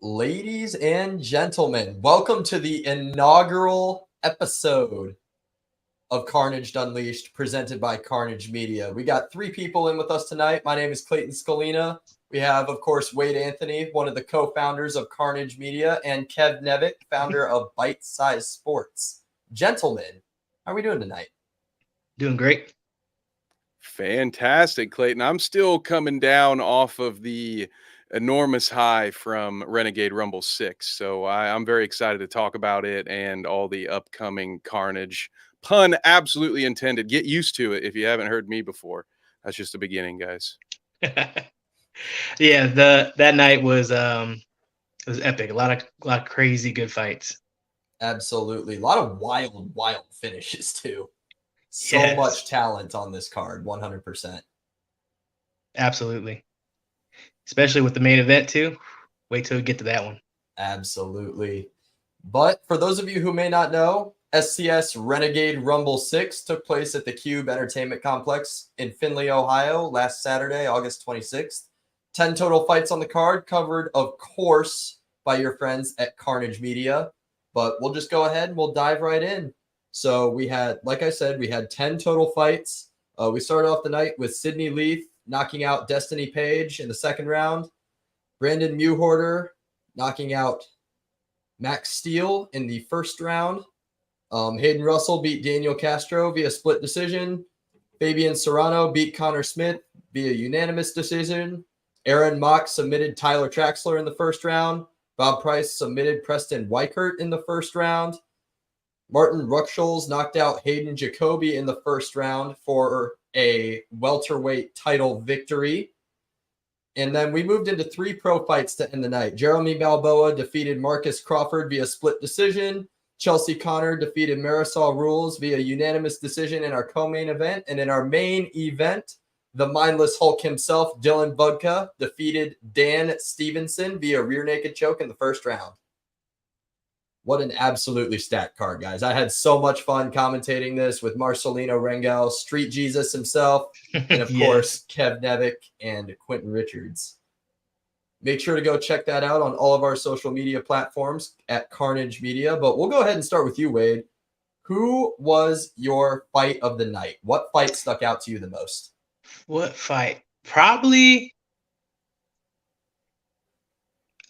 Ladies and gentlemen, welcome to the inaugural episode of Carnage Unleashed, presented by Carnage Media. We got three people in with us tonight. My name is Clayton Scalina. We have, of course, Wade Anthony, one of the co-founders of Carnage Media, and Kev Nevick, founder of Bite Size Sports. Gentlemen, how are we doing tonight? Doing great. Fantastic, Clayton. I'm still coming down off of the enormous high from Renegade Rumble 6. So I'm very excited to talk about it and all the upcoming Carnage. Pun absolutely intended. Get used to it if you haven't heard me before. That's just the beginning, guys. Yeah, that night was epic. A lot of crazy good fights. Absolutely. A lot of wild finishes too. So Yes. much talent on this card, 100%. Absolutely. Especially with the main event too. Wait till we get to that one. Absolutely. But for those of you who may not know, SCS Renegade Rumble 6 took place at the Cube Entertainment Complex in Findlay, Ohio last Saturday, August 26th. 10 total fights on the card, covered, of course, by your friends at Carnage Media. But we'll just go ahead and we'll dive right in. So we had, like I said, we had 10 total fights. We started off the night with Sydney Leith knocking out Destiny Page in the second round. Brandon Mewhorter knocking out Max Steele in the first round. Hayden Russell beat Daniel Castro via split decision. Fabian Serrano beat Connor Smith via unanimous decision. Aaron Mock submitted Tyler Traxler in the first round. Bob Price submitted Preston Weichert in the first round. Martin Ruckschulz knocked out Hayden Jacoby in the first round for a welterweight title victory. And then we moved into 3 pro fights to end the night. Jeremy Balboa defeated Marcus Crawford via split decision. Chelsea Connor defeated Marisol Rules via unanimous decision in our co-main event. And in our main event, the mindless Hulk himself, Dylan Budka, defeated Dan Stevenson via rear naked choke in the first round. What an absolutely stacked card, guys. I had so much fun commentating this with Marcelino Rengel, Street Jesus himself, and of Yes. course, Kev Nevick and Quentin Richards. Make sure to go check that out on all of our social media platforms at Carnage Media. But we'll go ahead and start with you, Wade. Who was your fight of the night? What fight stuck out to you the most? What fight? Probably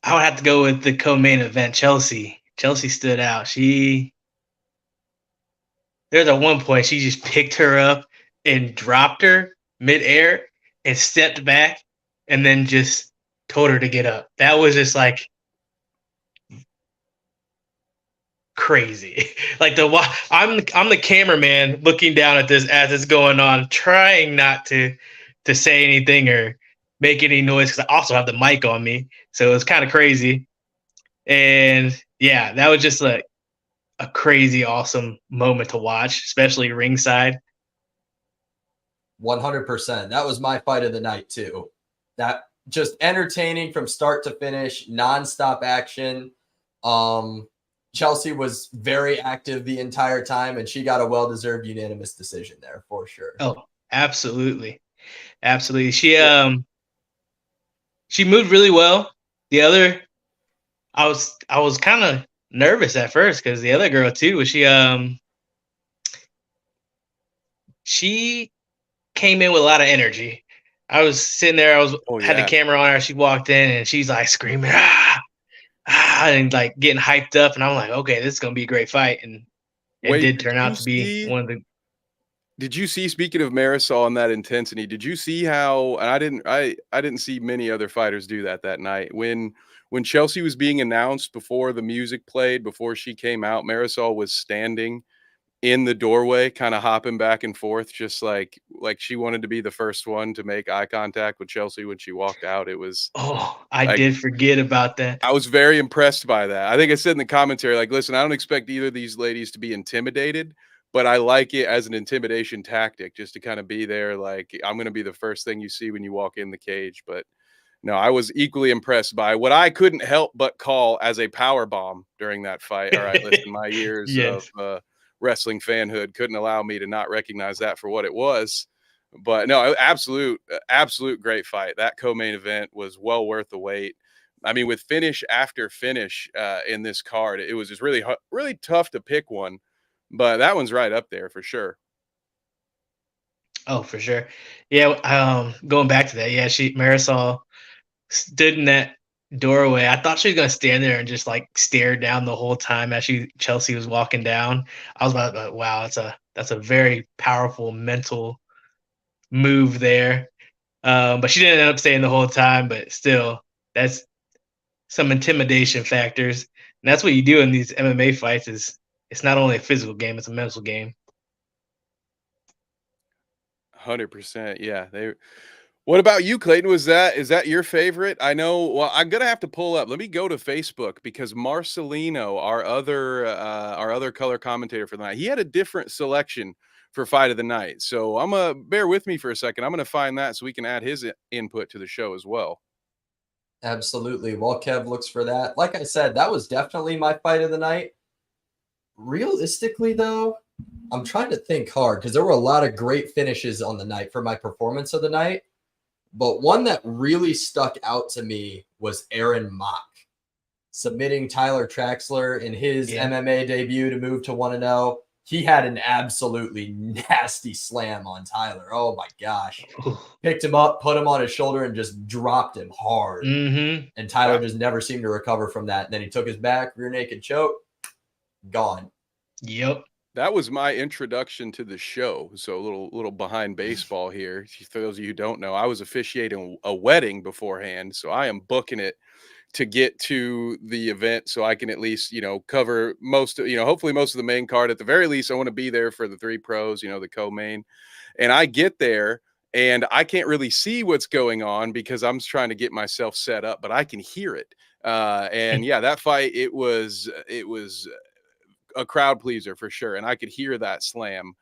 I would have to go with the co-main event, Chelsea. Chelsea stood out. There's at one point she just picked her up and dropped her midair and stepped back and then just told her to get up. That was just like crazy. Like I'm the cameraman looking down at this as it's going on, trying not to say anything or make any noise because I also have the mic on me. So it was kind of crazy. And yeah, that was just like a crazy, awesome moment to watch, especially ringside. 100%. That was my fight of the night too. That just entertaining from start to finish, nonstop action. Chelsea was very active the entire time, and she got a well-deserved unanimous decision there for sure. Oh, absolutely. Absolutely. She moved really well. I was kind of nervous at first because the other girl too, she came in with a lot of energy. I was sitting there, had the camera on her, she walked in and she's like screaming, and like getting hyped up, and I'm like, okay, this is gonna be a great fight. And it did turn out to be one of the. Did you see, speaking of Marisol and that intensity, did you see how, and I didn't see many other fighters do that night. When Chelsea was being announced, before the music played, before she came out, Marisol was standing in the doorway, kind of hopping back and forth, just like she wanted to be the first one to make eye contact with Chelsea when she walked out. It was, I did forget about that. I was very impressed by that. I think I said in the commentary, like, listen, I don't expect either of these ladies to be intimidated, but I like it as an intimidation tactic, just to kind of be there. Like, I'm going to be the first thing you see when you walk in the cage. But no, I was equally impressed by what I couldn't help but call as a power bomb during that fight. All right, listen, my years of wrestling fanhood couldn't allow me to not recognize that for what it was. But no, absolute great fight. That co-main event was well worth the wait. I mean, with finish after finish in this card, it was just really tough to pick one, but that one's right up there for sure. Oh, for sure. Yeah. Going back to that. Yeah, Marisol stood in that doorway. I thought she was gonna stand there and just like stare down the whole time as Chelsea was walking down. I was about, wow, that's a very powerful mental move there. But she didn't end up staying the whole time. But still, that's some intimidation factors, and that's what you do in these MMA fights. It's not only a physical game; it's a mental game. 100%. Yeah. What about you, Clayton? Is that your favorite? I know. Well, I'm gonna have to pull up. Let me go to Facebook because Marcelino, our other color commentator for the night, he had a different selection for fight of the night. So I'm gonna bear with me for a second. I'm gonna find that so we can add his input to the show as well. Absolutely. While Kev looks for that, like I said, that was definitely my fight of the night. Realistically, though, I'm trying to think hard because there were a lot of great finishes on the night for my performance of the night. But one that really stuck out to me was Aaron Mock submitting Tyler Traxler in his MMA debut to move to 1-0. He had an absolutely nasty slam on Tyler. Oh my gosh. Picked him up, put him on his shoulder, and just dropped him hard. Mm-hmm. And Tyler just never seemed to recover from that. And then he took his back, rear naked choke, gone. Yep. That was my introduction to the show. So a little behind baseball here. For those of you who don't know, I was officiating a wedding beforehand. So I am booking it to get to the event so I can at least, cover most of, hopefully most of the main card. At the very least, I want to be there for the 3 pros, the co-main. And I get there and I can't really see what's going on because I'm trying to get myself set up, but I can hear it. And yeah, that fight, it was a crowd pleaser for sure. And I could hear that slam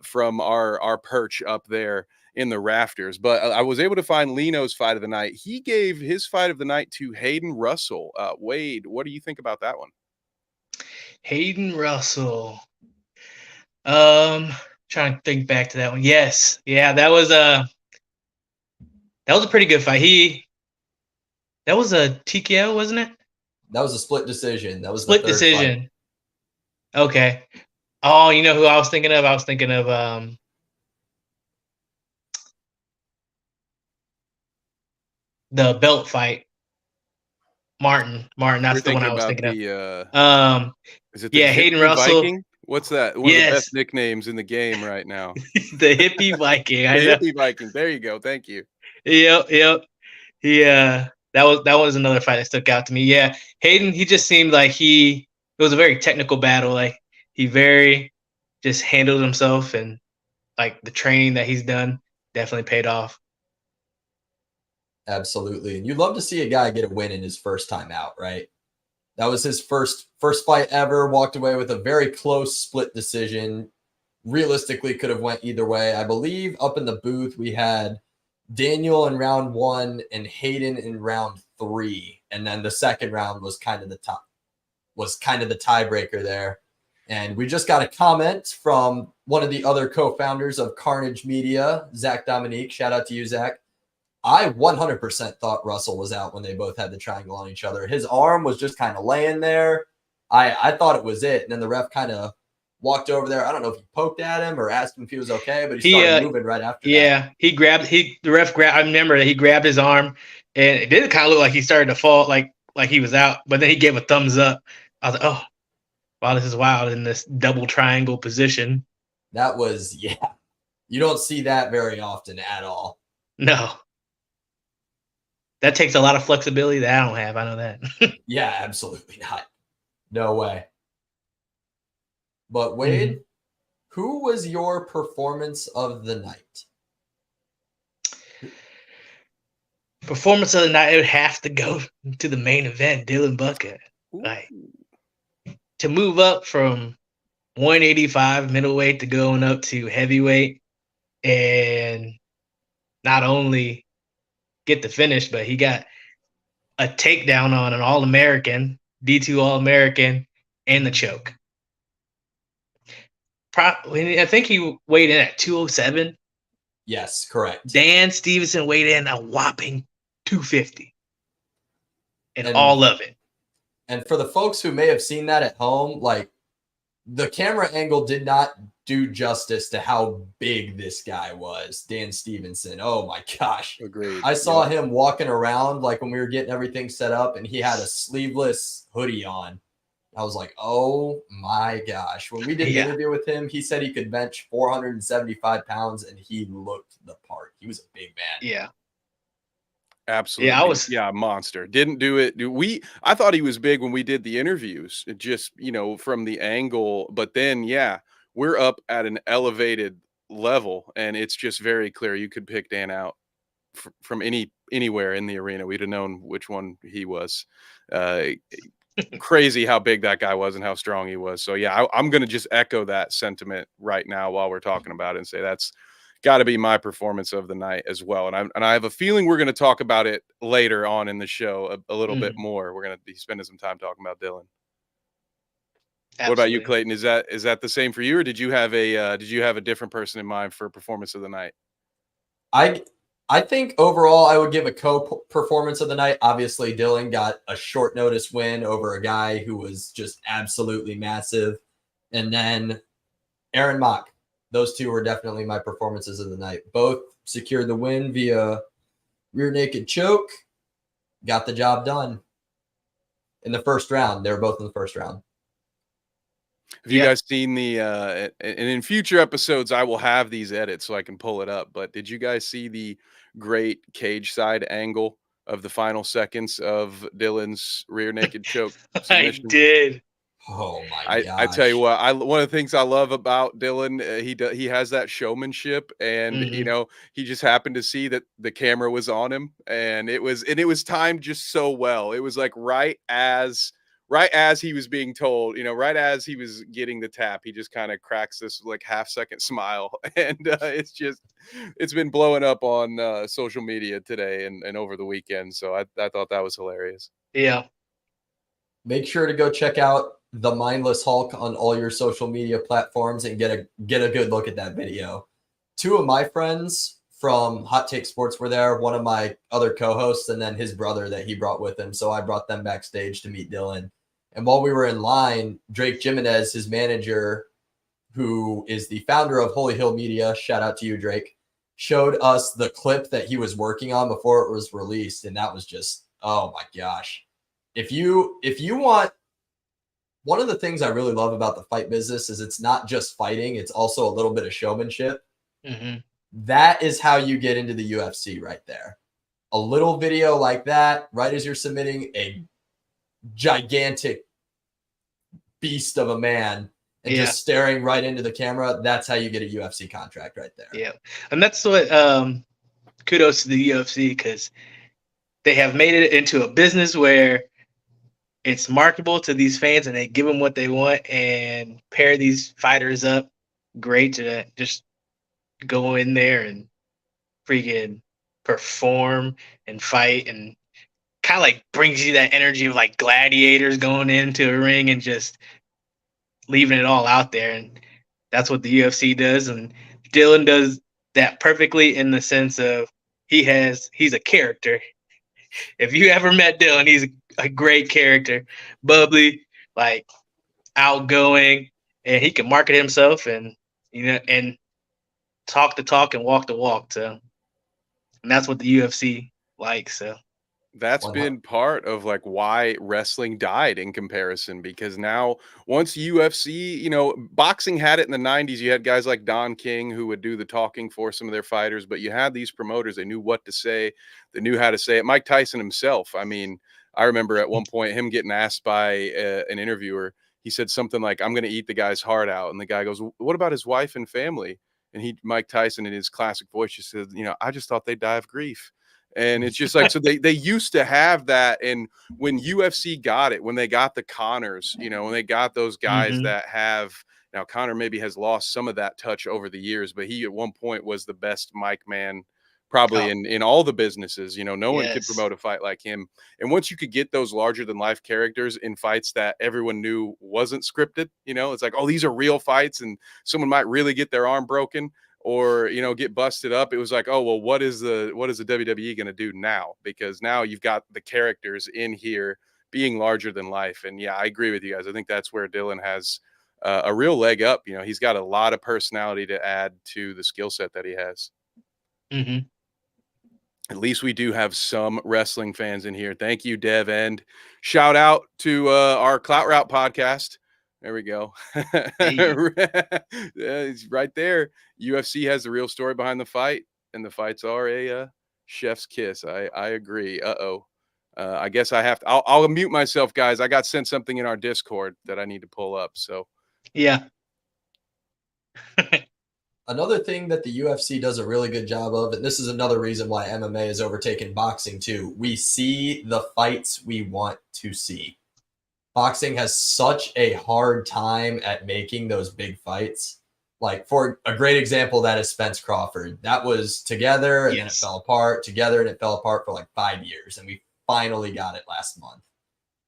from our perch up there in the rafters. But I was able to find Lino's fight of the night. He gave his fight of the night to Hayden Russell. Wade, what do you think about that one? Hayden Russell. Trying to think back to that one. Yes. Yeah, that was a pretty good fight. That was a TKO, wasn't it? That was a split decision. That was split the third decision. Fight. Okay. Oh, you know who I was thinking of? I was thinking of the belt fight. Martin. That's the one I was thinking of. Is it the Hayden Russell? Viking? What's that? One of the best nicknames in the game right now. The hippie Viking. Hippie Viking. There you go. Thank you. Yep. That was another fight that stuck out to me. Yeah, Hayden. He just seemed like it was a very technical battle. Like he very just handled himself, and like the training that he's done definitely paid off. Absolutely. And you'd love to see a guy get a win in his first time out, right? That was his first fight ever. Walked away with a very close split decision. Realistically, could have went either way. I believe up in the booth we had Daniel in round 1 and Hayden in round 3, and then the second round was kind of the tiebreaker there. And we just got a comment from one of the other co-founders of Carnage Media, Zach Dominique. Shout out to you, Zach. I 100% thought Russell was out when they both had the triangle on each other. His arm was just kind of laying there. I thought it was it. And then the ref kind of walked over there. I don't know if he poked at him or asked him if he was okay, but he started moving right after that. Yeah, the ref grabbed. I remember that he grabbed his arm, and it did kind of look like he started to fall, like he was out. But then he gave a thumbs up. I was like, oh, wow, this is wild in this double triangle position. That was, you don't see that very often at all. No. That takes a lot of flexibility that I don't have. I know that. Yeah, absolutely not. No way. But Wade, who was your performance of the night? Performance of the night, it would have to go to the main event, Dylan Budka. Like, to move up from 185 middleweight to going up to heavyweight, and not only get the finish, but he got a takedown on an All-American, D2 All-American, and the choke. I think he weighed in at 207. Yes, correct. Dan Stevenson weighed in a whopping 250. and all of it. And for the folks who may have seen that at home, like the camera angle did not do justice to how big this guy was, Dan Stevenson. Oh my gosh. Agreed. I saw him walking around like when we were getting everything set up and he had a sleeveless hoodie on. I was like, oh my gosh. When we did the interview with him, he said he could bench 475 pounds and he looked the part. He was a big man. Yeah. Absolutely. Monster. Didn't do it. I thought he was big when we did the interviews, just, from the angle, but then, we're up at an elevated level and it's just very clear. You could pick Dan out from anywhere in the arena. We'd have known which one he was. Crazy how big that guy was and how strong he was. So I'm going to just echo that sentiment right now while we're talking about it and say that's got to be my performance of the night as well. And I have a feeling we're going to talk about it later on in the show a little bit more. We're going to be spending some time talking about Dylan. Absolutely. What about you, Clayton? Is that the same for you, or did you have a different person in mind for performance of the night? I think overall I would give a co-performance of the night. Obviously, Dylan got a short notice win over a guy who was just absolutely massive. And then Aaron Mock. Those two were definitely my performances of the night. Both secured the win via rear naked choke. Got the job done in the first round. They were both in the first round. Have you guys seen and in future episodes, I will have these edits so I can pull it up. But did you guys see the great cage side angle of the final seconds of Dylan's rear naked choke submission? I did. Oh my gosh. I tell you what, one of the things I love about Dylan, he has that showmanship, and he just happened to see that the camera was on him, and it was timed just so well. It was like right as he was being told, right as he was getting the tap, he just kind of cracks this like half-second smile, and it's been blowing up on social media today and over the weekend. So I thought that was hilarious. Yeah. Make sure to go check out The Mindless Hulk on all your social media platforms and get a good look at that video. Two of my friends from Hot Take Sports were there, one of my other co-hosts, and then his brother that he brought with him. So I brought them backstage to meet Dylan. And while we were in line, Drake Jimenez, his manager, who is the founder of Holy Hill Media, shout out to you, Drake, showed us the clip that he was working on before it was released. And that was just, oh my gosh. If you want, one of the things I really love about the fight business is it's not just fighting, it's also a little bit of showmanship. Mm-hmm. That is how you get into the UFC right there. A little video like that, right as you're submitting a gigantic beast of a man and just staring right into the camera, that's how you get a UFC contract right there. Yeah. And that's what kudos to the UFC, because they have made it into a business where it's marketable to these fans and they give them what they want and pair these fighters up great to just go in there and freaking perform and fight, and kind of like brings you that energy of like gladiators going into a ring and just leaving it all out there. And that's what the UFC does. And Dylan does that perfectly in the sense of he's a character. If you ever met Dylan, he's a great character, bubbly, like outgoing, and he can market himself and and talk the talk and walk the walk. So, and that's what the UFC likes. So that's been part of like why wrestling died in comparison, because now once UFC, boxing had it in the 90s, you had guys like Don King who would do the talking for some of their fighters, but you had these promoters, they knew what to say, they knew how to say it. Mike Tyson himself, I mean, I remember at one point him getting asked by an interviewer, he said something like, I'm going to eat the guy's heart out. And the guy goes, what about his wife and family? And Mike Tyson in his classic voice just said, I just thought they'd die of grief. And it's just like, so they used to have that. And when UFC got it, when they got the Connors, when they got those guys that have, now Connor maybe has lost some of that touch over the years, but he at one point was the best mic man probably in all the businesses. No one could promote a fight like him. And once you could get those larger than life characters in fights that everyone knew wasn't scripted, it's like, oh, these are real fights and someone might really get their arm broken. or get busted up, it was like, oh well, what is the WWE going to do now? Because now you've got the characters in here being larger than life. And yeah, I agree with you guys. I think that's where Dylan has a real leg up. He's got a lot of personality to add to the skill set that he has. Mm-hmm. At least we do have some wrestling fans in here. Thank you, Dev. And shout out to our Clout Route podcast. There we go. Hey. It's right there. UFC has the real story behind the fight, and the fights are a chef's kiss. I agree. I guess I have to. I'll mute myself, guys. I got sent something in our Discord that I need to pull up. So yeah. Another thing that the UFC does a really good job of, and this is another reason why MMA has overtaken boxing too, we see the fights we want to see. Boxing has such a hard time at making those big fights. Like, for a great example, that is Spence Crawford. That was together, and then it fell apart, together, and it fell apart for like 5 years, and we finally got it last month.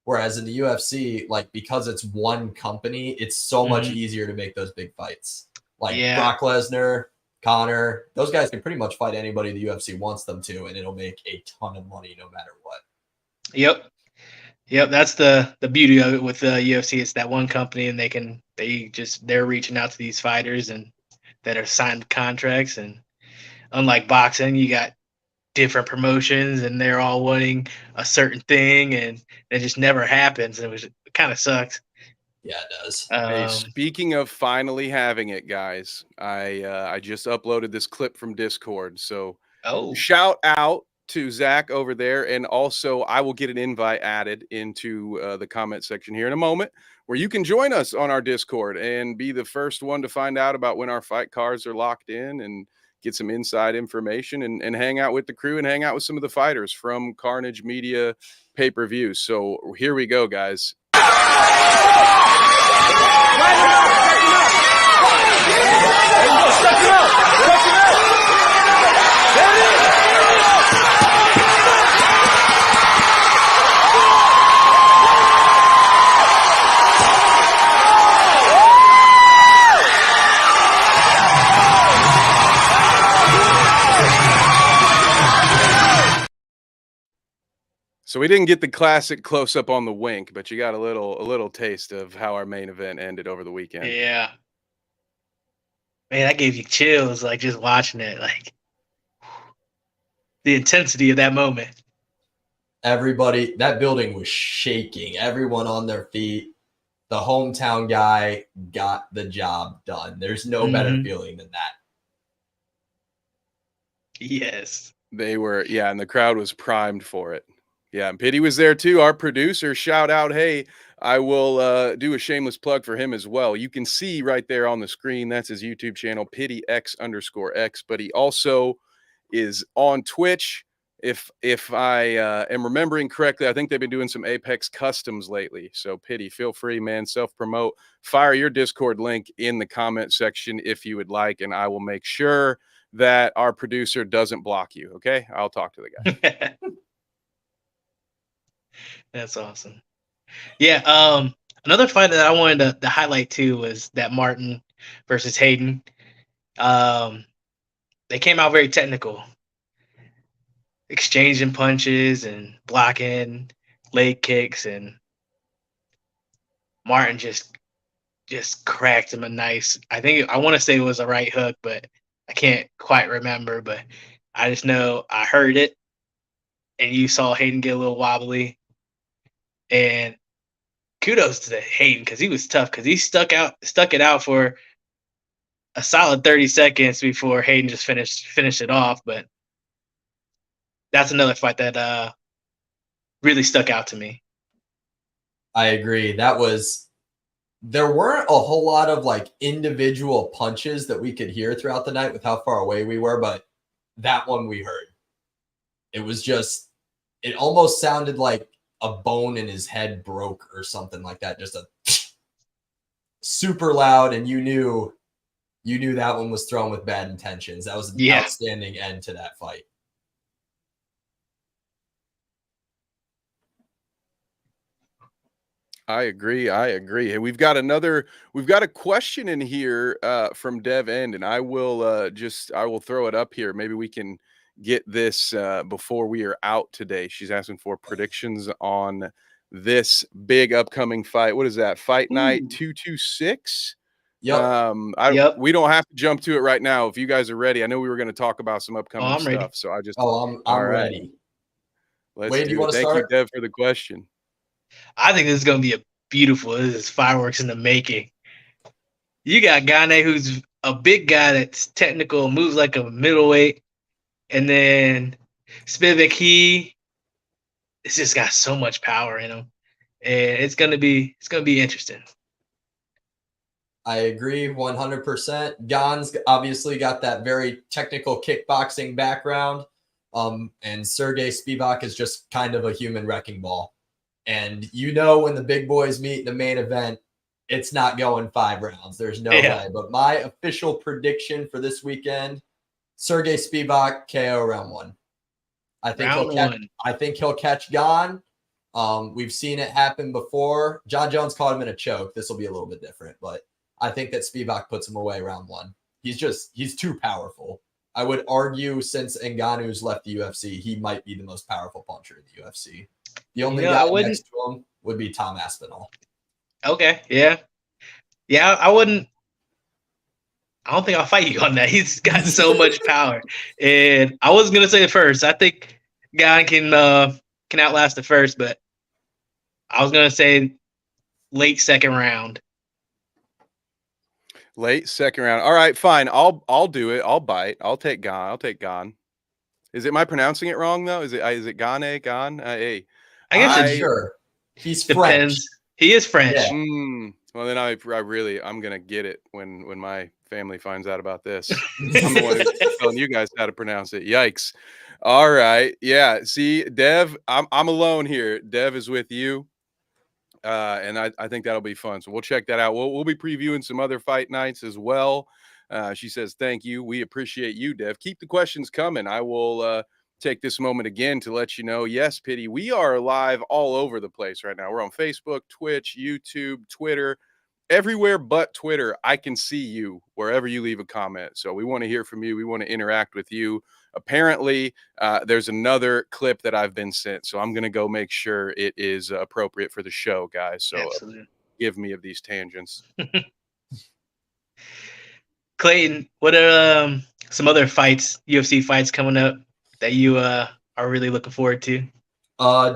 Whereas in the UFC, like, because it's one company, it's so much easier to make those big fights. Like Brock Lesnar, Connor, those guys can pretty much fight anybody the UFC wants them to, and it'll make a ton of money no matter what. Yep. That's the beauty of it with the UFC. It's that one company, and they're reaching out to these fighters and that are signed contracts. And unlike boxing, you got different promotions, and they're all wanting a certain thing, and it just never happens. And it kind of sucks. Yeah, it does. Hey, speaking of finally having it, guys, I just uploaded this clip from Discord. So shout out to Zach over there. And also, I will get an invite added into the comment section here in a moment, where you can join us on our Discord and be the first one to find out about when our fight cards are locked in, and get some inside information, and hang out with the crew and hang out with some of the fighters from Carnage Media pay-per-view. So here we go, guys. So we didn't get the classic close up on the wink, but you got a little taste of how our main event ended over the weekend. Yeah. Man, that gave you chills, like, just watching it, like the intensity of that moment. Everybody, that building was shaking. Everyone on their feet. The hometown guy got the job done. There's no better feeling than that. Yes. They were, and the crowd was primed for it. Yeah, and Pity was there too, our producer. Shout out. Hey, I will do a shameless plug for him as well. You can see right there on the screen, that's his YouTube channel, PityX_X. But he also is on Twitch. If I am remembering correctly, I think they've been doing some Apex customs lately. So Pity, feel free, man, self-promote. Fire your Discord link in the comment section if you would like, and I will make sure that our producer doesn't block you, okay? I'll talk to the guy. That's awesome. Yeah. Another fight that I wanted to highlight too was that Martin versus Hayden. They came out very technical, exchanging punches and blocking leg kicks, and Martin just cracked him a nice. I want to say it was a right hook, but I can't quite remember. But I just know I heard it, and you saw Hayden get a little wobbly. And kudos to Hayden, because he was tough, because he stuck it out for a solid 30 seconds before Hayden just finished it off. But that's another fight that really stuck out to me. I agree. There weren't a whole lot of like individual punches that we could hear throughout the night with how far away we were, but that one we heard. It was it almost sounded like a bone in his head broke or something like that. Just a super loud, and you knew that one was thrown with bad intentions. That was an outstanding end to that fight. I agree. Hey, we've got a question in here from Dev End, and I will throw it up here. Maybe we can get this before we are out today. She's asking for predictions on this big upcoming fight. What is that? Fight Night 226. Yep. We don't have to jump to it right now. If you guys are ready, I know we were going to talk about some upcoming I'm ready. stuff. So I'm all right. ready. Let's Wade, do you it. wanna Thank you, start? Dev, for the question. I think this is going to be a beautiful. This is fireworks in the making. You got Gane, who's a big guy that's technical, moves like a middleweight, and then Spivak, it's just got so much power in him, and it's gonna be interesting. I agree 100%. Gon's obviously got that very technical kickboxing background. And Sergey Spivak is just kind of a human wrecking ball. And when the big boys meet in the main event, it's not going 5 rounds. There's no way. But my official prediction for this weekend, Sergey Spivak KO round 1. I think he'll catch Gon. We've seen it happen before. John Jones caught him in a choke. This will be a little bit different, but I think that Spivak puts him away round 1. He's too powerful. I wowould argue since Ngannou's left the UFC, he might be the most powerful puncher in the UFC. The only guy next to him would be Tom Aspinall. Okay, yeah. I wouldn't. I don't think I'll fight you on that. He's got so much power, and I was gonna say the first. I think Gon can outlast the first, but I was gonna say late second round. Late second round. All right, fine. I'll do it. I'll bite. I'll take Gon. Is it, am I pronouncing it wrong though? Is it Gane? Gon? Hey. I guess it's sure. He's depends. French. He is French. Yeah. Well, then I'm gonna get it when my family finds out about this. I'm the one who's telling you guys how to pronounce it. Yikes! All right, yeah. See, Dev, I'm alone here. Dev is with you, and I think that'll be fun. So we'll check that out. We'll be previewing some other fight nights as well. She says, "Thank you. We appreciate you, Dev. Keep the questions coming. I will." Take this moment again to let you know, yes, Pity, we are live all over the place right now. We're on Facebook, Twitch, YouTube, Twitter, everywhere but Twitter. I can see you wherever you leave a comment. So we want to hear from you. We want to interact with you. Apparently, there's another clip that I've been sent. So I'm going to go make sure it is appropriate for the show, guys. So give me of these tangents. Clayton, what are some other fights, UFC fights coming up that you are really looking forward to?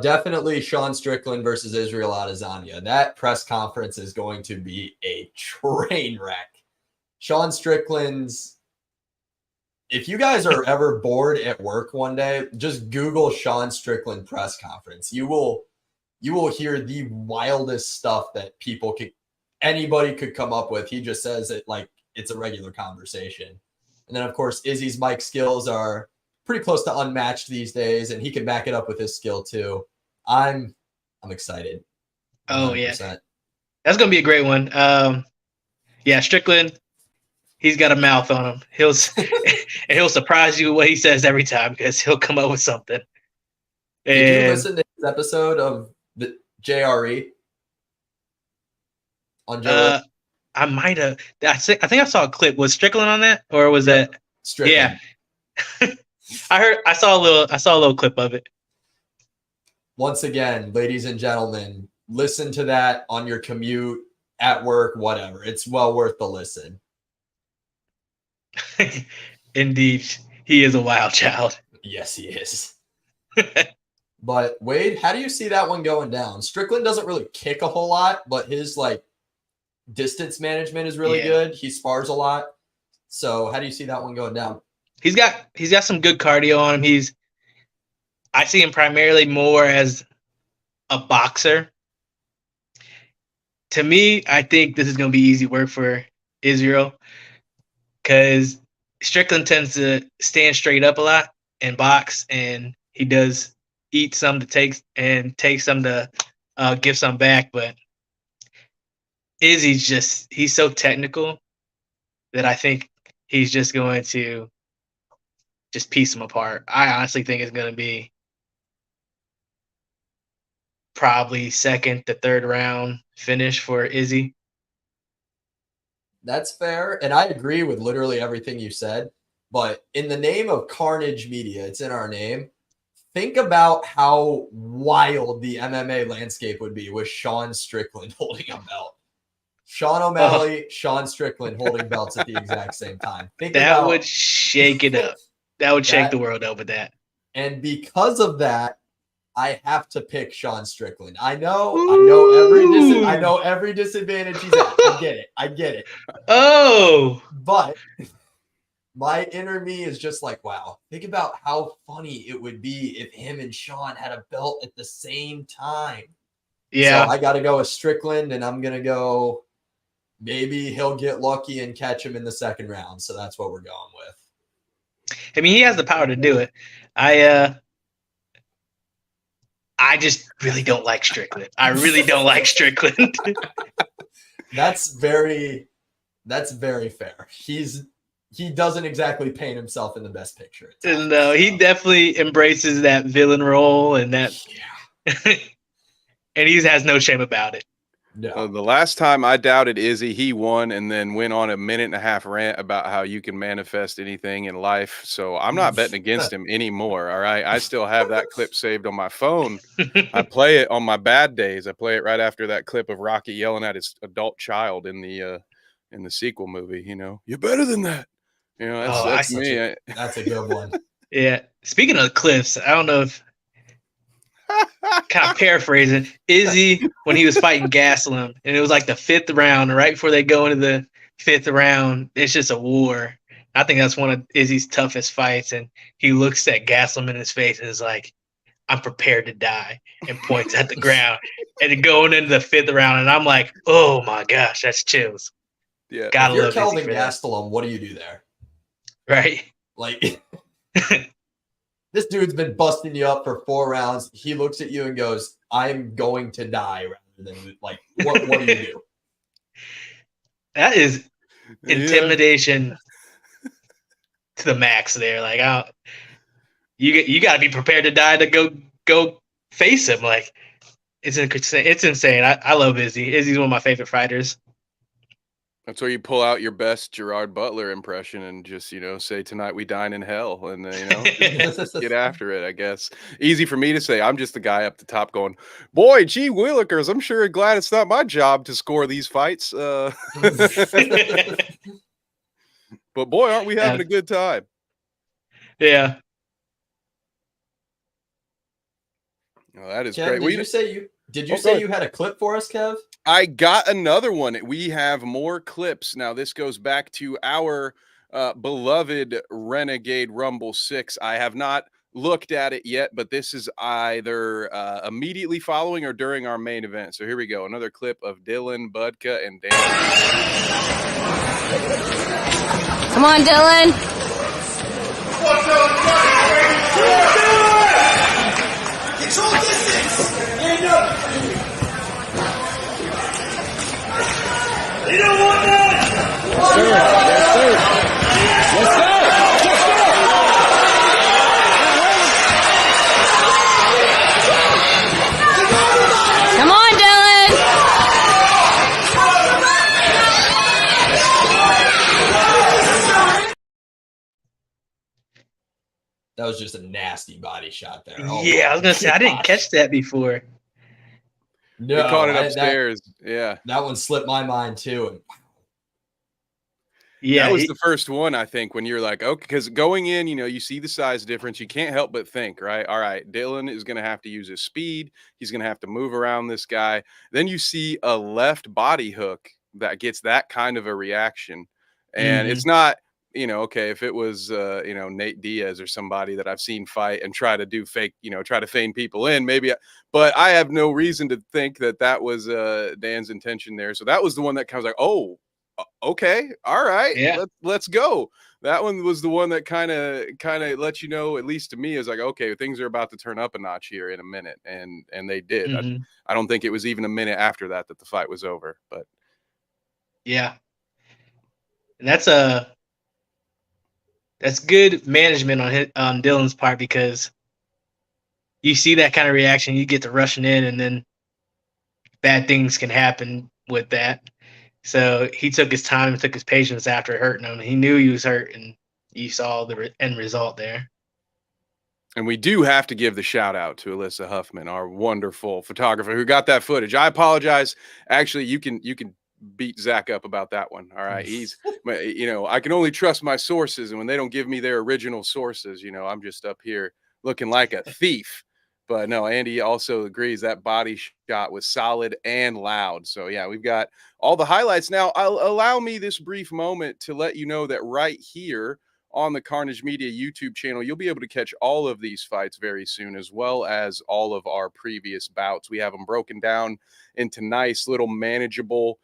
Definitely Sean Strickland versus Israel Adesanya. That press conference is going to be a train wreck. Sean Strickland's, if you guys are ever bored at work one day, just Google Sean Strickland press conference. You will hear the wildest stuff that anybody could come up with. He just says it like it's a regular conversation. And then of course Izzy's mic skills are pretty close to unmatched these days, and he can back it up with his skill too. I'm excited. 100%. Oh yeah, that's gonna be a great one. Yeah, Strickland, he's got a mouth on him. He'll surprise you with what he says every time because he'll come up with something. Did you listen to his episode of the JRE on Joe? I might have. I think I saw a clip. Was Strickland on that, or was that Strickland? Yeah. I saw a little clip of it. Once again, ladies and gentlemen, listen to that on your commute, at work, whatever. It's well worth the listen. Indeed, he is a wild child. Yes, he is. But Wade, how do you see that one going down? Strickland doesn't really kick a whole lot, but his distance management is really good. He spars a lot. So how do you see that one going down? He's got some good cardio on him. I see him primarily more as a boxer. To me, I think this is going to be easy work for Israel because Strickland tends to stand straight up a lot and box, and he does eat some to take some to give some back. But he's so technical that I think he's just going to just piece them apart. I honestly think it's going to be probably second to third round finish for Izzy. That's fair. And I agree with literally everything you said. But in the name of Carnage Media, it's in our name. Think about how wild the MMA landscape would be with Sean Strickland holding a belt. Sean O'Malley, Sean Strickland holding belts at the exact same time. That would shake it up. That would shake the world up with that. And because of that, I have to pick Sean Strickland. I know every disadvantage he's at. I get it. Oh, but my inner me is just like, wow, think about how funny it would be if him and Sean had a belt at the same time. Yeah. So I got to go with Strickland, and I'm going to go, maybe he'll get lucky and catch him in the second round. So that's what we're going with. I mean, he has the power to do it. I just really don't like Strickland. I really don't like Strickland. That's very fair. He doesn't exactly paint himself in the best picture. No, he definitely embraces that villain role and that, and he has no shame about it. No. The last time I doubted Izzy, he won and then went on a 1.5-minute rant about how you can manifest anything in life. So I'm not betting against him anymore. All right. I still have that clip saved on my phone. I play it on my bad days. I play it right after that clip of Rocky yelling at his adult child in the sequel movie. You know, you're better than that. You know, that's me. That's a good one. Yeah. Speaking of clips, I don't know if kind of paraphrasing, Izzy when he was fighting Gaslam, and it was like the 5th round, right before they go into the 5th round, it's just a war. I think that's one of Izzy's toughest fights, and he looks at Gaslam in his face and is like, I'm prepared to die, and points at the ground. And going into the 5th round, and I'm like, oh my gosh, that's chills. Yeah. If you're Kelvin Gastelum, what do you do there? Right. Like, this dude's been busting you up for 4 rounds. He looks at you and goes, I'm going to die, rather than like, what do you do? That is intimidation to the max there. Like, you got to be prepared to die to go face him. Like, it's insane. I love Izzy. Izzy's one of my favorite fighters. That's where you pull out your best Gerard Butler impression and just, say tonight we dine in hell and, just get after it, I guess. Easy for me to say. I'm just the guy up the top going, boy, gee willikers, I'm sure glad it's not my job to score these fights. But boy, aren't we having a good time. Yeah. Oh, that is Kev, great. Did you say you had a clip for us, Kev? I got another one. We have more clips. Now, this goes back to our beloved Renegade Rumble 6. I have not looked at it yet, but this is either immediately following or during our main event. So here we go. Another clip of Dylan Budka and Dan. Come on, Dylan. Control distance. Stand up. You don't want that! Yes, sir. Yes, sir. Come on, Dylan. That was just a nasty body shot there. Oh, yeah, I was going to say, I didn't catch that before. No, we caught it upstairs. That one slipped my mind too. Yeah, that was the first one, I think, when you're like, okay, because going in, you see the size difference. You can't help but think, right? All right, Dylan is going to have to use his speed. He's going to have to move around this guy. Then you see a left body hook that gets that kind of a reaction. And it's not, okay, if it was, Nate Diaz or somebody that I've seen fight and try to do fake, try to feign people in, maybe. But I have no reason to think that was Dan's intention there. So that was the one that comes like, oh, okay, all right, yeah, let's go. That one was the one that kind of let you know, at least to me, is like, okay, things are about to turn up a notch here in a minute, and they did. I don't think it was even a minute after that the fight was over, but yeah, and that's good management on Dylan's part, because you see that kind of reaction, you get to rushing in, and then bad things can happen with that. So he took his time and took his patience after hurting him. He knew he was hurt, and you saw the end result there. And we do have to give the shout out to Alyssa Huffman, our wonderful photographer who got that footage. I apologize. Actually, you can beat Zach up about that one. All right. He's, I can only trust my sources. And when they don't give me their original sources, I'm just up here looking like a thief. But no, Andy also agrees that body shot was solid and loud. So yeah, we've got all the highlights. Now, allow me this brief moment to let you know that right here on the Carnage Media YouTube channel, you'll be able to catch all of these fights very soon, as well as all of our previous bouts. We have them broken down into nice little manageable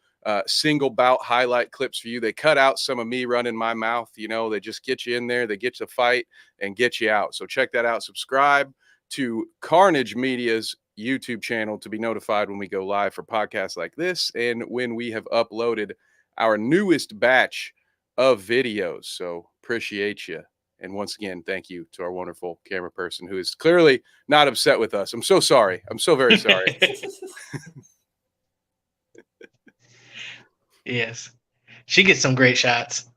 single bout highlight clips for you. They cut out some of me running my mouth. They just get you in there, they get you to fight and get you out. So check that out. Subscribe to Carnage Media's YouTube channel to be notified when we go live for podcasts like this and when we have uploaded our newest batch of videos. So appreciate you. And once again, thank you to our wonderful camera person who is clearly not upset with us. I'm so sorry. I'm so very sorry. Yes. She gets some great shots.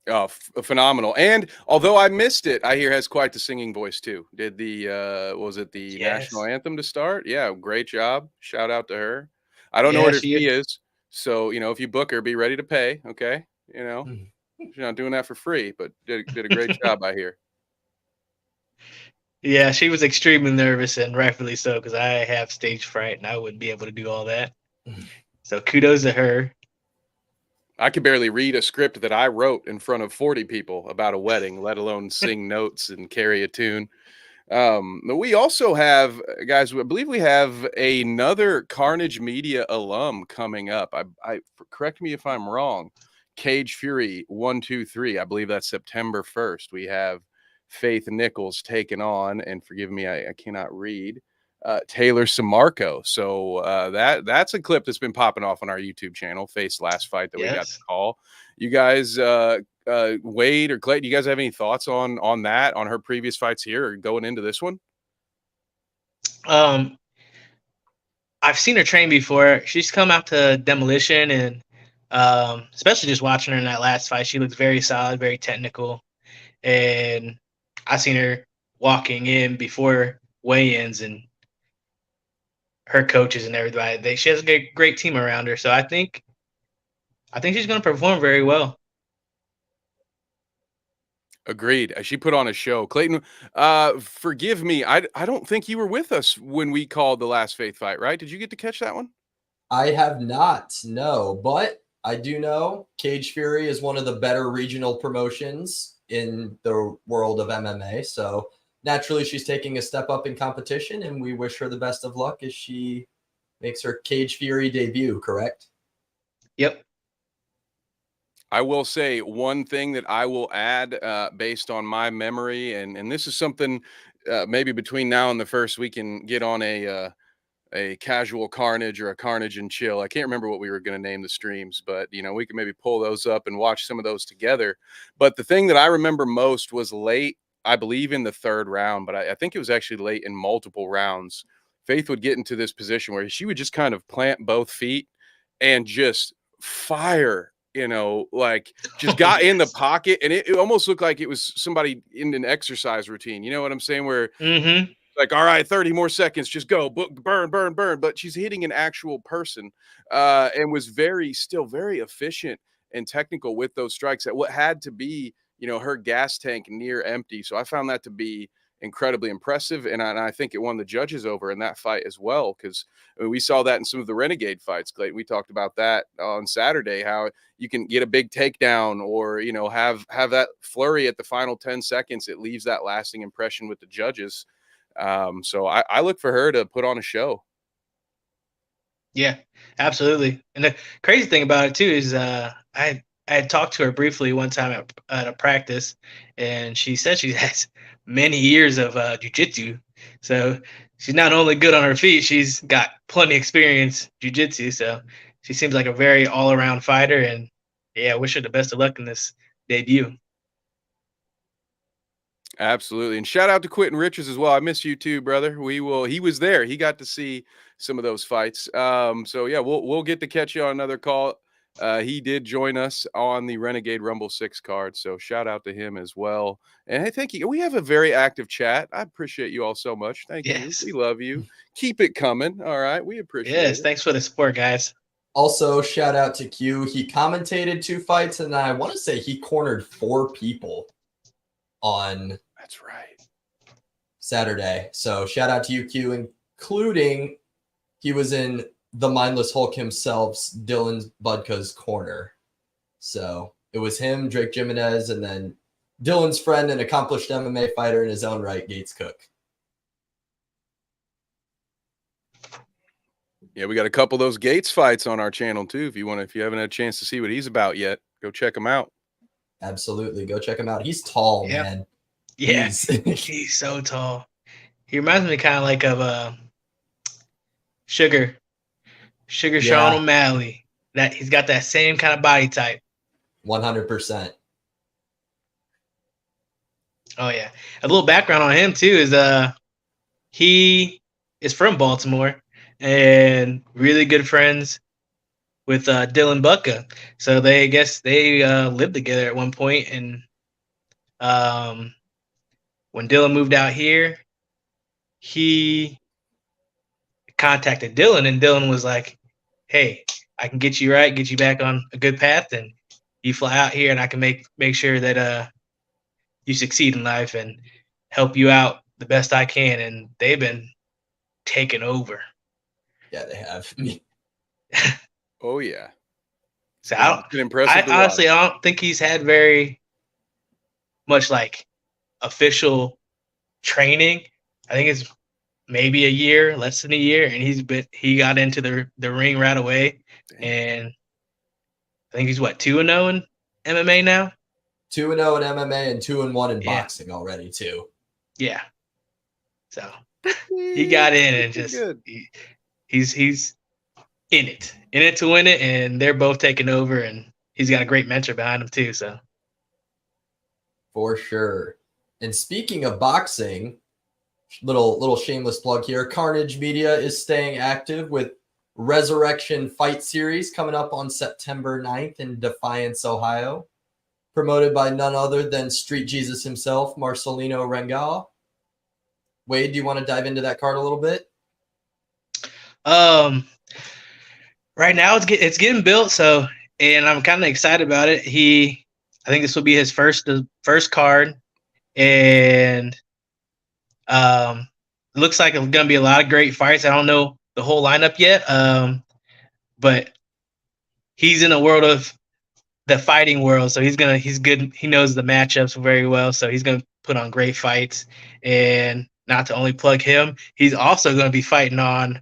Oh, phenomenal. And although I missed it, I hear has quite the singing voice too. Did the was it the national anthem to start? Yeah, great job. Shout out to her. I don't know what her fee is. So, if you book her, be ready to pay. Okay. She's not doing that for free, but did a great job, I hear. Yeah, she was extremely nervous, and rightfully so, because I have stage fright and I wouldn't be able to do all that. So kudos to her. I could barely read a script that I wrote in front of 40 people about a wedding, let alone sing notes and carry a tune. We also have, guys, I believe we have another Carnage Media alum coming up. I correct me if I'm wrong. Cage Fury 123. I believe that's September 1st. We have Faith Nichols taken on, and forgive me, I cannot read, Taylor Samarco. So that's a clip that's been popping off on our YouTube channel. Faith's last fight that we got to call. You guys, Wade or Clayton, do you guys have any thoughts on that, on her previous fights here or going into this one? I've seen her train before. She's come out to Demolition, and especially just watching her in that last fight, she looks very solid, very technical. And I've seen her walking in before weigh-ins, and her coaches and everybody. She has a great team around her. So I think she's going to perform very well. Agreed. She put on a show. Clayton, forgive me. I don't think you were with us when we called the last Faith fight, right? Did you get to catch that one? I have not, no. But I do know Cage Fury is one of the better regional promotions in the world of MMA. So naturally, she's taking a step up in competition, and we wish her the best of luck as she makes her Cage Fury debut, correct? Yep. I will say one thing that I will add based on my memory, and this is something maybe between now and the first we can get on a casual Carnage or a Carnage and Chill. I can't remember what we were going to name the streams, but we can maybe pull those up and watch some of those together. But the thing that I remember most was late, I believe in the third round, but I think it was actually late in multiple rounds. Faith would get into this position where she would just kind of plant both feet and just fire, like just got in the pocket, and it almost looked like it was somebody in an exercise routine. You know what I'm saying? Where like, all right, 30 more seconds, just go, burn. But she's hitting an actual person and was still very efficient and technical with those strikes at what had to be, her gas tank near empty. So I found that to be incredibly impressive. And I think it won the judges over in that fight as well, because we saw that in some of the Renegade fights, Clayton. We talked about that on Saturday, how you can get a big takedown or, have that flurry at the final 10 seconds. It leaves that lasting impression with the judges. So I look for her to put on a show. Yeah, absolutely. And the crazy thing about it too is I had talked to her briefly one time at a practice, and she said she has many years of jiu-jitsu. So she's not only good on her feet, she's got plenty of experience jiu-jitsu. So she seems like a very all-around fighter, and yeah, I wish her the best of luck in this debut. Absolutely. And shout out to Quentin Richards as well. I miss you too, brother. He was there. He got to see some of those fights. So yeah, we'll get to catch you on another call. He did join us on the Renegade Rumble 6 card. So shout out to him as well. And hey, thank you. We have a very active chat. I appreciate you all so much. Thank Yes. you. We love you. Keep it coming. All right. We appreciate Yes, it. thanks for the support, guys. Also, shout out to Q. He commentated 2 fights, and I want to say he cornered 4 people on That's right. Saturday. So shout out to you, Q, including he was in the Mindless Hulk himself's Dylan Budka's corner. So it was him, Drake Jimenez, and then Dylan's friend and accomplished MMA fighter in his own right, Gates Cook. Yeah, we got a couple of those Gates fights on our channel too. If you haven't had a chance to see what he's about yet, go check him out. Absolutely. Go check him out. He's tall, Yep. man. Yeah, he's so tall. He reminds me kind of like of Sugar Sean O'Malley. That he's got that same kind of body type. 100%. Oh yeah. A little background on him too is he is from Baltimore and really good friends with Dylan Budka. So they lived together at one point, and when Dylan moved out here, he contacted Dylan, and Dylan was like, "Hey, I can get you back on a good path, and you fly out here, and I can make sure that you succeed in life and help you out the best I can." And they've been taken over. Yeah, they have. Oh yeah. So It's been impressive. I honestly don't think he's had very much like official training. I think it's maybe a year, less than a year, and he got into the ring right away. Damn. And I think he's 2-0 in MMA now. 2-0 in MMA and 2-1 in boxing already too. Yeah. So he got in and just he's in it to win it, and they're both taking over, and he's got a great mentor behind him too. So for sure. And speaking of boxing, little shameless plug here. Carnage Media is staying active with Resurrection Fight Series coming up on September 9th in Defiance, Ohio. Promoted by none other than Street Jesus himself, Marcelino Rengal. Wade, do you want to dive into that card a little bit? Right now it's getting built, so, and I'm kind of excited about it. I think this will be his first card, and it looks like it's gonna be a lot of great fights. I don't know the whole lineup yet, but he's in the world of the fighting world, so he's good. He knows the matchups very well, so he's gonna put on great fights. And not to only plug him, he's also going to be fighting on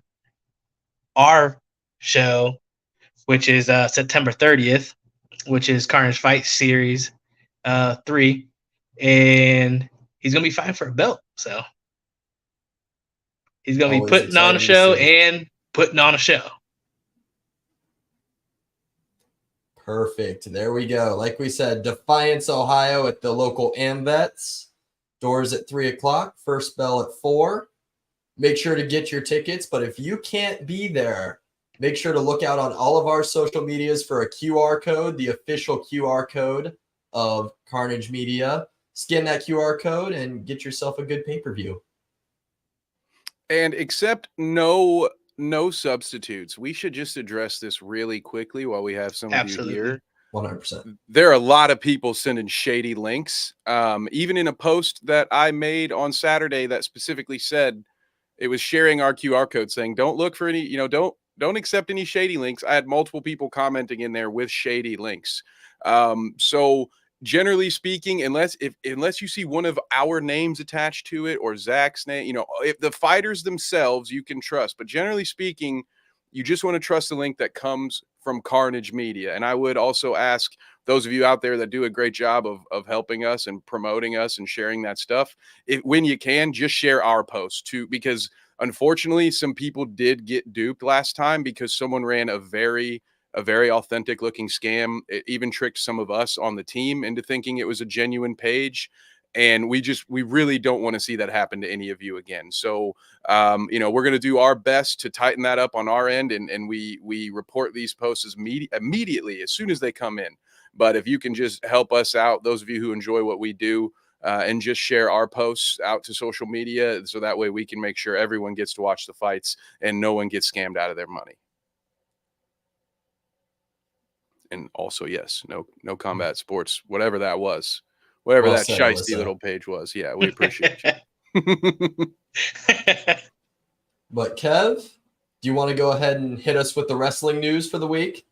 our show, which is September 30th, which is Carnage Fight Series 3, and he's going to be fighting for a belt. So he's going to be putting on a show and putting on a show. Perfect. There we go. Like we said, Defiance, Ohio at the local AmVets. Doors at 3 o'clock, first bell at 4. Make sure to get your tickets, but if you can't be there, make sure to look out on all of our social medias for a QR code, the official QR code of Carnage Media. Scan that QR code and get yourself a good pay-per-view. And accept no substitutes. We should just address this really quickly while we have some of you here. 100%. There are a lot of people sending shady links. Even in a post that I made on Saturday that specifically said it was sharing our QR code saying, don't look for any, don't accept any shady links. I had multiple people commenting in there with shady links. So generally speaking, unless you see one of our names attached to it or Zach's name, if the fighters themselves you can trust, but generally speaking, you just want to trust the link that comes from Carnage Media. And I would also ask those of you out there that do a great job of helping us and promoting us and sharing that stuff, when you can, just share our post too, because unfortunately some people did get duped last time because someone ran a very authentic looking scam. It even tricked some of us on the team into thinking it was a genuine page. And we really don't want to see that happen to any of you again. So, we're going to do our best to tighten that up on our end. And we report these posts immediately as soon as they come in. But if you can just help us out, those of you who enjoy what we do, and just share our posts out to social media, so that way we can make sure everyone gets to watch the fights and no one gets scammed out of their money. And also, yes, no combat sports, whatever that was, whatever Well that said, shiesty Alyssa. little page was. Yeah, we appreciate you. But Kev, do you want to go ahead and hit us with the wrestling news for the week?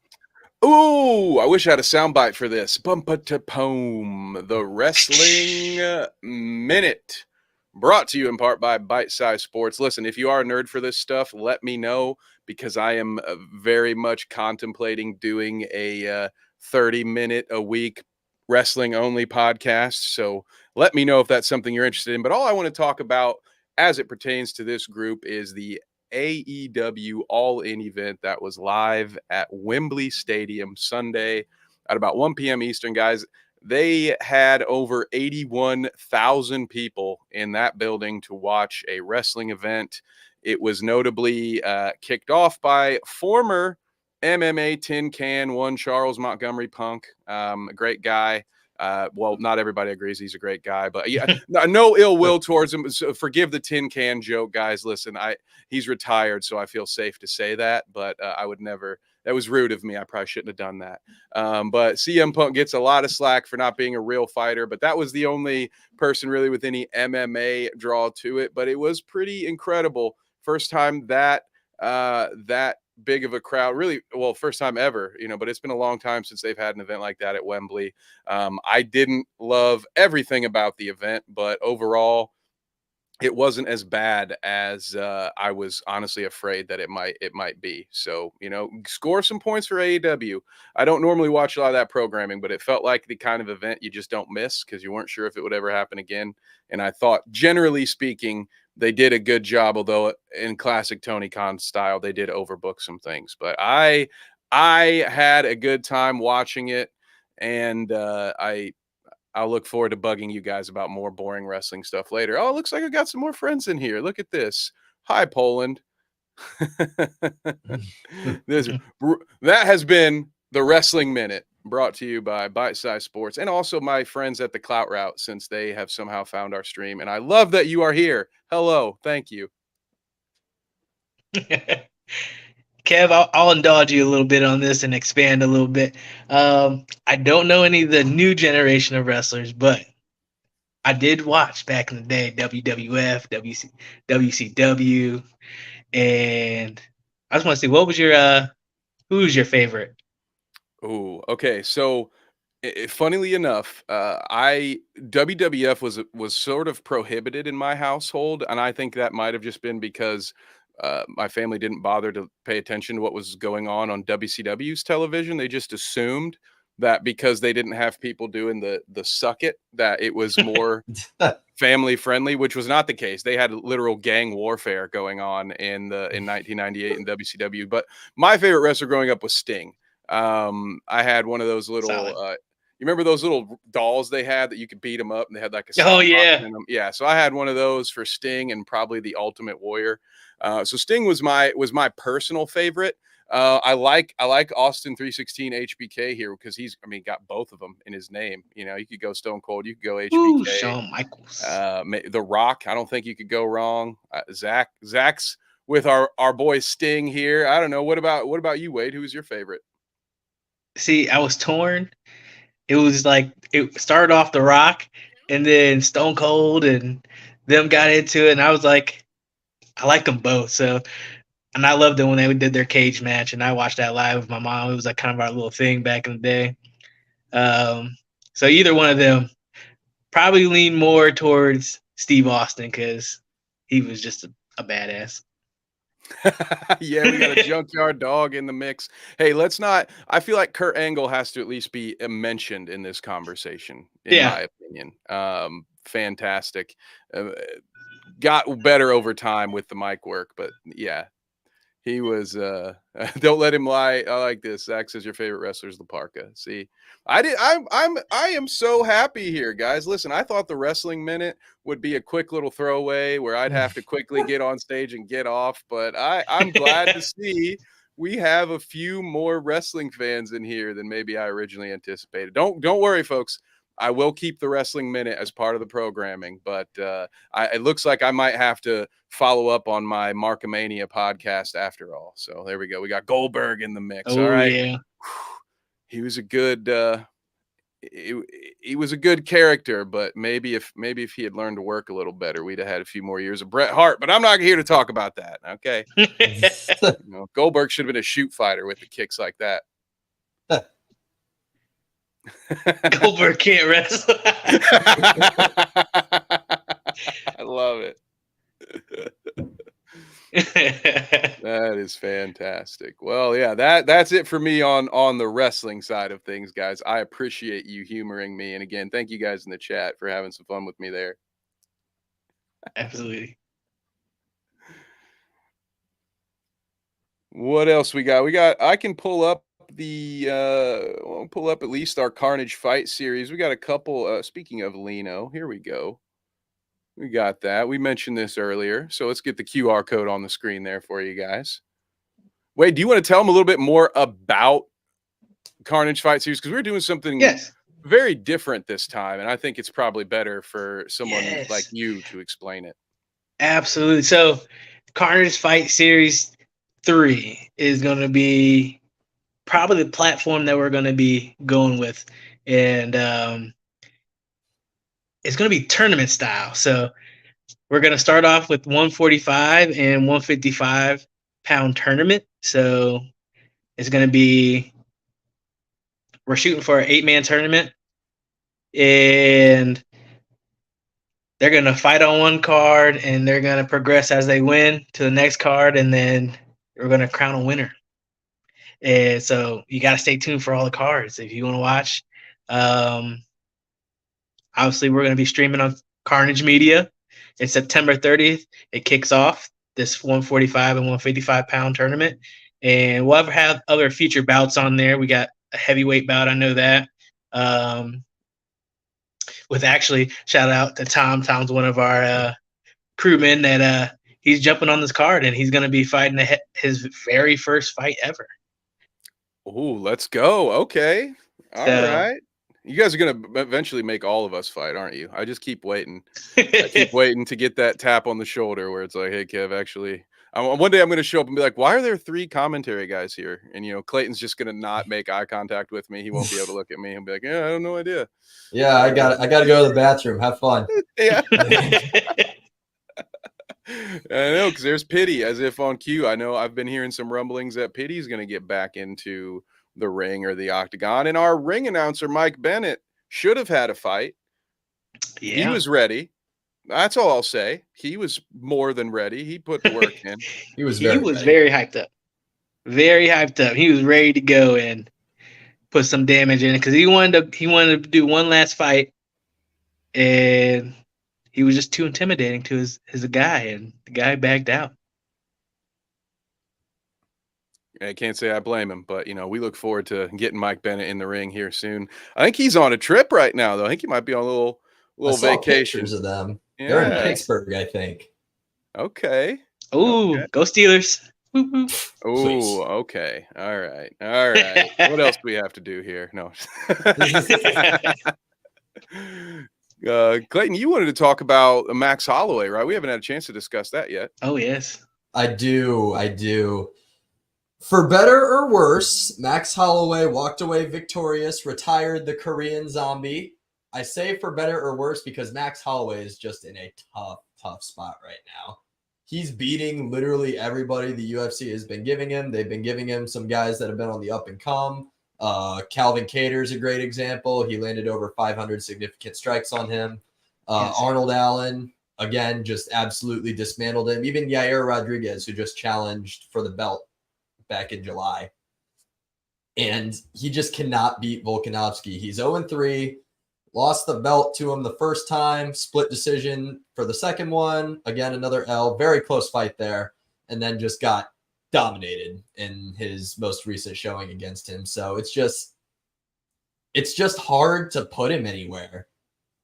Ooh, I wish I had a soundbite for this. Bumpa-ta-pome, the Wrestling Minute, brought to you in part by Bite Size Sports. Listen, if you are a nerd for this stuff, let me know, because I am very much contemplating doing a 30-minute a week wrestling-only podcast. So let me know if that's something you're interested in. But all I want to talk about as it pertains to this group is the AEW All-In event that was live at Wembley Stadium Sunday at about 1 p.m. Eastern, guys. They had over 81,000 people in that building to watch a wrestling event. It was notably kicked off by former MMA Tin Can one Charles Montgomery Punk, a great guy. Well, not everybody agrees he's a great guy, but yeah, no ill will towards him. So forgive the tin can joke, guys. Listen, he's retired, so I feel safe to say that, but I would never. That was rude of me. I probably shouldn't have done that. But CM Punk gets a lot of slack for not being a real fighter, but that was the only person really with any MMA draw to it. But it was pretty incredible. First time that big of a crowd, really, well, first time ever, but it's been a long time since they've had an event like that at Wembley. I didn't love everything about the event, but overall it wasn't as bad as I was honestly afraid that it might be. So, score some points for AEW. I don't normally watch a lot of that programming, but it felt like the kind of event you just don't miss, because you weren't sure if it would ever happen again. And I thought, generally speaking, they did a good job, although in classic Tony Khan style, they did overbook some things. But I had a good time watching it, and I'll look forward to bugging you guys about more boring wrestling stuff later. Oh, it looks like I got some more friends in here. Look at this. Hi, Poland. That has been the Wrestling Minute, brought to you by Bite Size Sports, and also my friends at the Clout Route, since they have somehow found our stream. And I love that you are here. Hello. Thank you. Kev, I'll indulge you a little bit on this and expand a little bit. I don't know any of the new generation of wrestlers, but I did watch back in the day WWF, WCW, and I just want to see, what was who's your favorite? Oh, okay. So, funnily enough, WWF was sort of prohibited in my household, and I think that might have just been because my family didn't bother to pay attention to what was going on WCW's television. They just assumed that because they didn't have people doing the suck it, that it was more family friendly, which was not the case. They had literal gang warfare going on in 1998 in WCW. But my favorite wrestler growing up was Sting. I had one of those little you remember those little dolls they had that you could beat them up, and they had like a Oh yeah, in them? Yeah. So I had one of those for Sting, and probably the Ultimate Warrior. So Sting was my personal favorite. I like Austin 316 HBK here, because he's got both of them in his name. You could go Stone Cold, you could go HBK. Ooh, Shawn Michaels, The Rock. I don't think you could go wrong. Zach's with our boy Sting here. I don't know. What about you, Wade? Who's your favorite? See, I was torn. It was like, it started off The Rock, and then Stone Cold, and them got into it, and I was like, I like them both. So, and I loved it when they did their cage match, and I watched that live with my mom. It was like kind of our little thing back in the day. So either one of them, probably lean more towards Steve Austin, because he was just a badass. Yeah, we got a junkyard dog in the mix. Hey, I feel like Kurt Angle has to at least be mentioned in this conversation, in my opinion. Fantastic. Got better over time with the mic work, but yeah, He was don't let him lie. I like this. Zach says your favorite wrestler is Laparca. See, I am so happy here, guys. Listen, I thought the wrestling minute would be a quick little throwaway where I'd have to quickly get on stage and get off, but I'm glad to see we have a few more wrestling fans in here than maybe I originally anticipated. Don't worry, folks. I will keep the wrestling minute as part of the programming, but it looks like I might have to follow up on my Markomania podcast after all. So there we go. We got Goldberg in the mix. Oh, all right. Yeah. He was a good he was a good character, but maybe if he had learned to work a little better, we'd have had a few more years of Bret Hart. But I'm not here to talk about that. Okay. Goldberg should have been a shoot fighter with the kicks like that. Goldberg can't wrestle. I love it. That is fantastic. Well, yeah, that's it for me on the wrestling side of things, guys. I appreciate you humoring me. And again, thank you guys in the chat for having some fun with me there. Absolutely. What else we got? I can pull up at least our Carnage fight series. We got a couple. Speaking of Lino, here we go. We got that. We mentioned this earlier. So let's get the QR code on the screen there for you guys. Wade, do you want to tell them a little bit more about Carnage fight series? Because we're doing something very different this time. And I think it's probably better for someone like you to explain it. Absolutely. So Carnage Fight Series 3 is going to be probably the platform that we're going to be going with. And it's going to be tournament style. So we're going to start off with 145 and 155 pound tournament. So it's going to be, we're shooting for an 8-man tournament, and they're going to fight on one card and they're going to progress as they win to the next card. And then we're going to crown a winner. And so you got to stay tuned for all the cards if you want to watch. Obviously, we're going to be streaming on Carnage Media. It's September 30th. It kicks off this 145 and 155 pound tournament. And we'll have other future bouts on there. We got a heavyweight bout. I know that. With actually, shout out to Tom. Tom's one of our crewmen that he's jumping on this card, and he's going to be fighting his very first fight ever. Oh, let's go. Okay. All right. You guys are going to eventually make all of us fight, aren't you? I just keep waiting. I keep waiting to get that tap on the shoulder where it's like, hey, Kev, actually, one day I'm going to show up and be like, why are there 3 commentary guys here? And, Clayton's just going to not make eye contact with me. He won't be able to look at me and be like, yeah, I have no idea. Yeah, I got to go to the bathroom. Have fun. Yeah. I know, because there's Pity, as if on cue. I know I've been hearing some rumblings that Pity's going to get back into the ring or the octagon. And our ring announcer, Mike Bennett, should have had a fight. Yeah. He was ready. That's all I'll say. He was more than ready. He put the work in. He was very hyped up. Very hyped up. He was ready to go and put some damage in it because he wanted to do one last fight, and he was just too intimidating to his guy, and the guy backed out. I can't say I blame him, but we look forward to getting Mike Bennett in the ring here soon. I think he's on a trip right now, though. I think he might be on a little vacation. Pictures of them. Yeah. They're in Pittsburgh, I think. Okay. Ooh, okay. Go Steelers. Oh, okay. All right. What else do we have to do here? No. Clayton, you wanted to talk about Max Holloway, right? We haven't had a chance to discuss that yet. Oh, yes. I do. For better or worse, Max Holloway walked away victorious, retired the Korean Zombie. I say for better or worse because Max Holloway is just in a tough spot right now. He's beating literally everybody the UFC has been giving him. They've been giving him some guys that have been on the up and come. Calvin Kattar's a great example. He landed over 500 significant strikes on him. Arnold Allen, again, just absolutely dismantled him. Even Yair Rodriguez, who just challenged for the belt back in July. And he just cannot beat Volkanovski. He's 0-3, lost the belt to him the first time, split decision for the second one. Again, another L, very close fight there. And then just got dominated in his most recent showing against him. So it's just hard to put him anywhere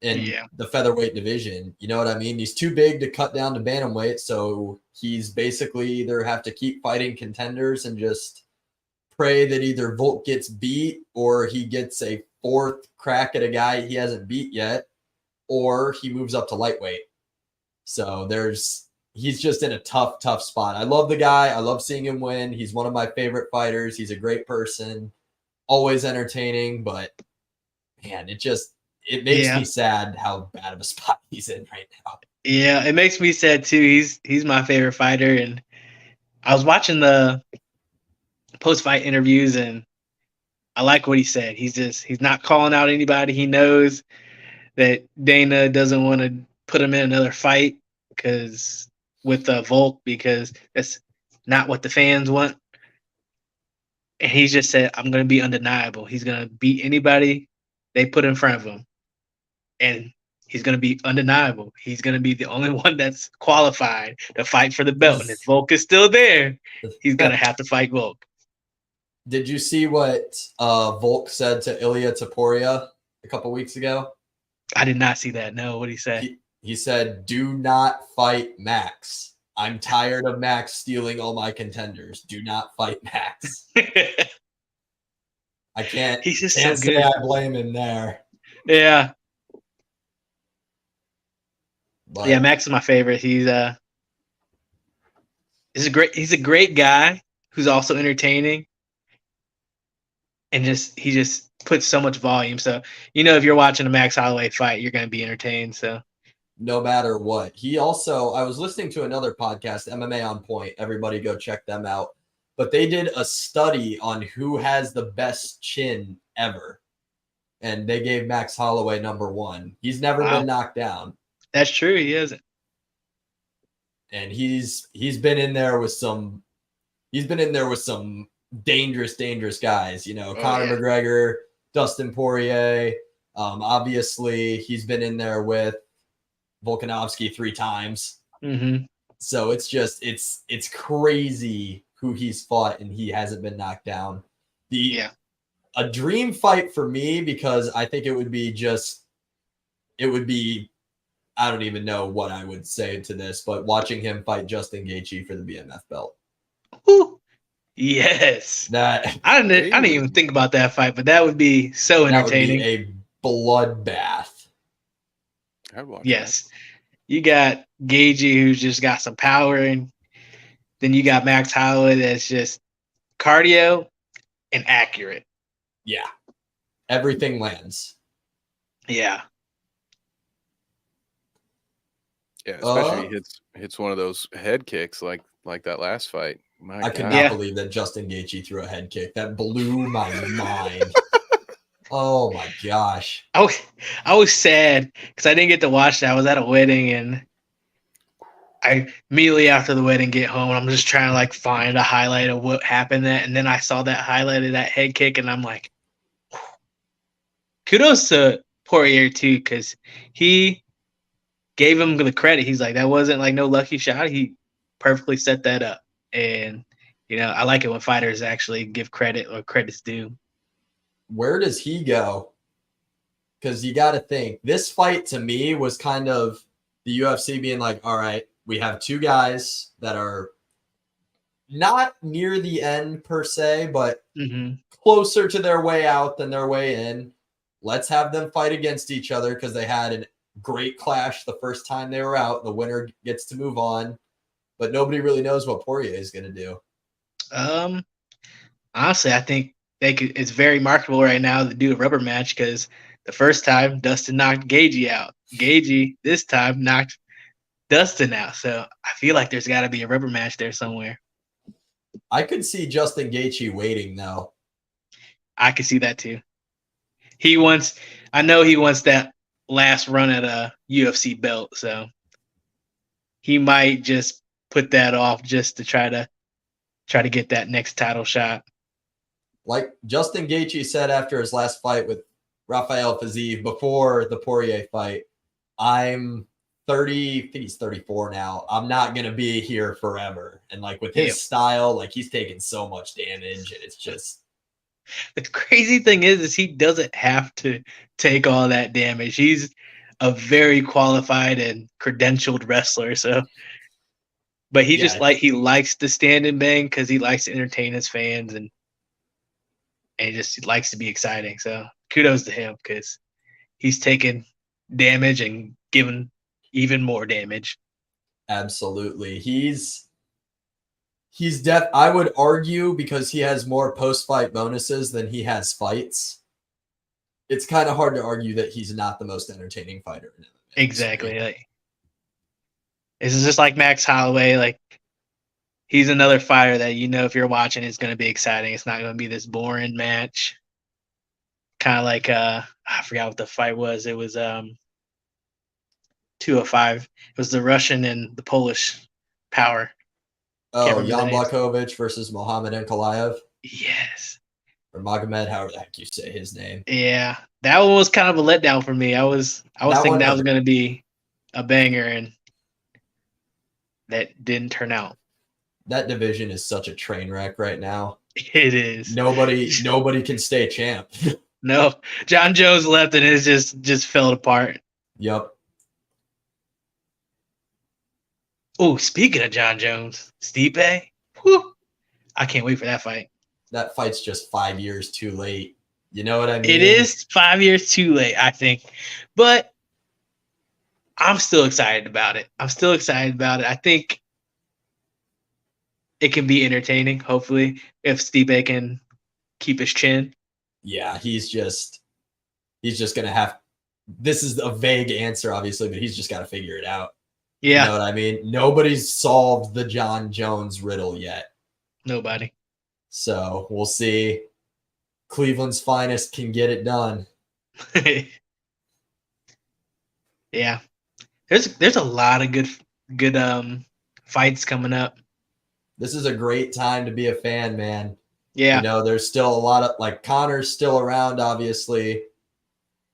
in the featherweight division. You know what I mean? He's too big to cut down to bantamweight, so he's basically either have to keep fighting contenders and just pray that either Volk gets beat or he gets a fourth crack at a guy he hasn't beat yet, or he moves up to lightweight. So he's just in a tough spot. I love the guy. I love seeing him win. He's one of my favorite fighters. He's a great person, always entertaining, but man, it makes me sad how bad of a spot he's in right now. Yeah, it makes me sad too. He's my favorite fighter, and I was watching the post-fight interviews, and I like what he said. He's not calling out anybody. He knows that Dana doesn't want to put him in another fight with Volk, because that's not what the fans want. And he just said, I'm going to be undeniable. He's going to beat anybody they put in front of him. And he's going to be undeniable. He's going to be the only one that's qualified to fight for the belt. And if Volk is still there, he's going to have to fight Volk. Did you see what Volk said to Ilya Taporia a couple weeks ago? I did not see that. No, what did he say? He said, do not fight Max. I'm tired of Max stealing all my contenders. Do not fight Max. I can't, He's just can't so say good. I blame him there. Yeah. But Yeah, Max is my favorite. He's a great guy who's also entertaining. And he just puts so much volume. So, if you're watching a Max Holloway fight, you're going to be entertained. So, no matter what. He also, I was listening to another podcast, MMA On Point. Everybody go check them out. But they did a study on who has the best chin ever. And they gave Max Holloway number 1. He's never been knocked down. That's true. He isn't. And he's been in there with some dangerous guys, Conor McGregor, Dustin Poirier. Obviously he's been in there with Volkanovski 3 times. Mm-hmm. So it's crazy who he's fought and he hasn't been knocked down. A dream fight for me, because I think it would be I don't even know what I would say to this, but watching him fight Justin Gaethje for the BMF belt. Ooh, yes. I didn't even think about that fight, but that would be so entertaining. That would be a bloodbath. I'd watch Yes. That. You got Gaethje, who's just got some power, and then you got Max Holloway that's just cardio and accurate. Yeah. Everything lands. Yeah. Yeah, especially hits one of those head kicks like that last fight. I could not believe that Justin Gaethje threw a head kick. That blew my mind. Oh my gosh. I was sad because I didn't get to watch that. I was at a wedding, and I immediately after the wedding get home, and I'm just trying to find a highlight of what happened. And then I saw that highlight of that head kick, and I'm like, kudos to Poirier too, because he gave him the credit. He's like, that wasn't no lucky shot. He perfectly set that up. And, I like it when fighters actually give credit or credit's due. Where does he go? Because you got to think, this fight to me was kind of the UFC being like, all right, we have 2 guys that are not near the end per se, but closer to their way out than their way in. Let's have them fight against each other because they had a great clash the first time they were out. The winner gets to move on. But nobody really knows what Poirier is going to do. Honestly, I think it's very marketable right now to do a rubber match, because the first time Dustin knocked Gaethje out. Gaethje this time knocked Dustin out. So I feel like there's got to be a rubber match there somewhere. I could see Justin Gaethje waiting though. I could see that too. I know he wants that last run at a UFC belt, so he might just put that off just to try to get that next title shot. Like Justin Gaethje said after his last fight with Rafael Fiziev before the Poirier fight, I'm 30, I think he's 34 now. I'm not going to be here forever. And like with his style, like he's taking so much damage and it's just. The crazy thing is he doesn't have to take all that damage. He's a very qualified and credentialed wrestler. So, but he just he likes to stand and bang because he likes to entertain his fans and he likes to be exciting. So kudos to him because he's taking damage and giving even more damage. Absolutely. I would argue because he has more post-fight bonuses than he has fights. It's kind of hard to argue that he's not the most entertaining fighter in MMA. Exactly. Like, this is just like Max Holloway. Like, he's another fighter that, if you're watching, it's going to be exciting. It's not going to be this boring match. Kind of like, I forgot what the fight was. It was 205. It was the Russian and the Polish power. Oh, Jan Blachowicz versus Mohamed Ankalaev. Yes. Or Magomed, however the heck you say his name. Yeah. That one was kind of a letdown for me. I was thinking that was going to be a banger, and that didn't turn out. That division is such a train wreck right now. It is. Nobody can stay champ. No. John Jones left and it just fell apart. Yep. Oh, speaking of John Jones, Stipe, whew, I can't wait for that fight. That fight's just 5 years too late. You know what I mean? It is 5 years too late, I think. But I'm still excited about it. I think it can be entertaining, hopefully, if Stipe can keep his chin. Yeah, he's just going to have – this is a vague answer, obviously, but he's just got to figure it out. Yeah. You know what I mean? Nobody's solved the John Jones riddle yet. Nobody. So we'll see. Cleveland's finest can get it done. Yeah. There's a lot of good fights coming up. This is a great time to be a fan, man. Yeah. There's still a lot of like Connor's still around, obviously.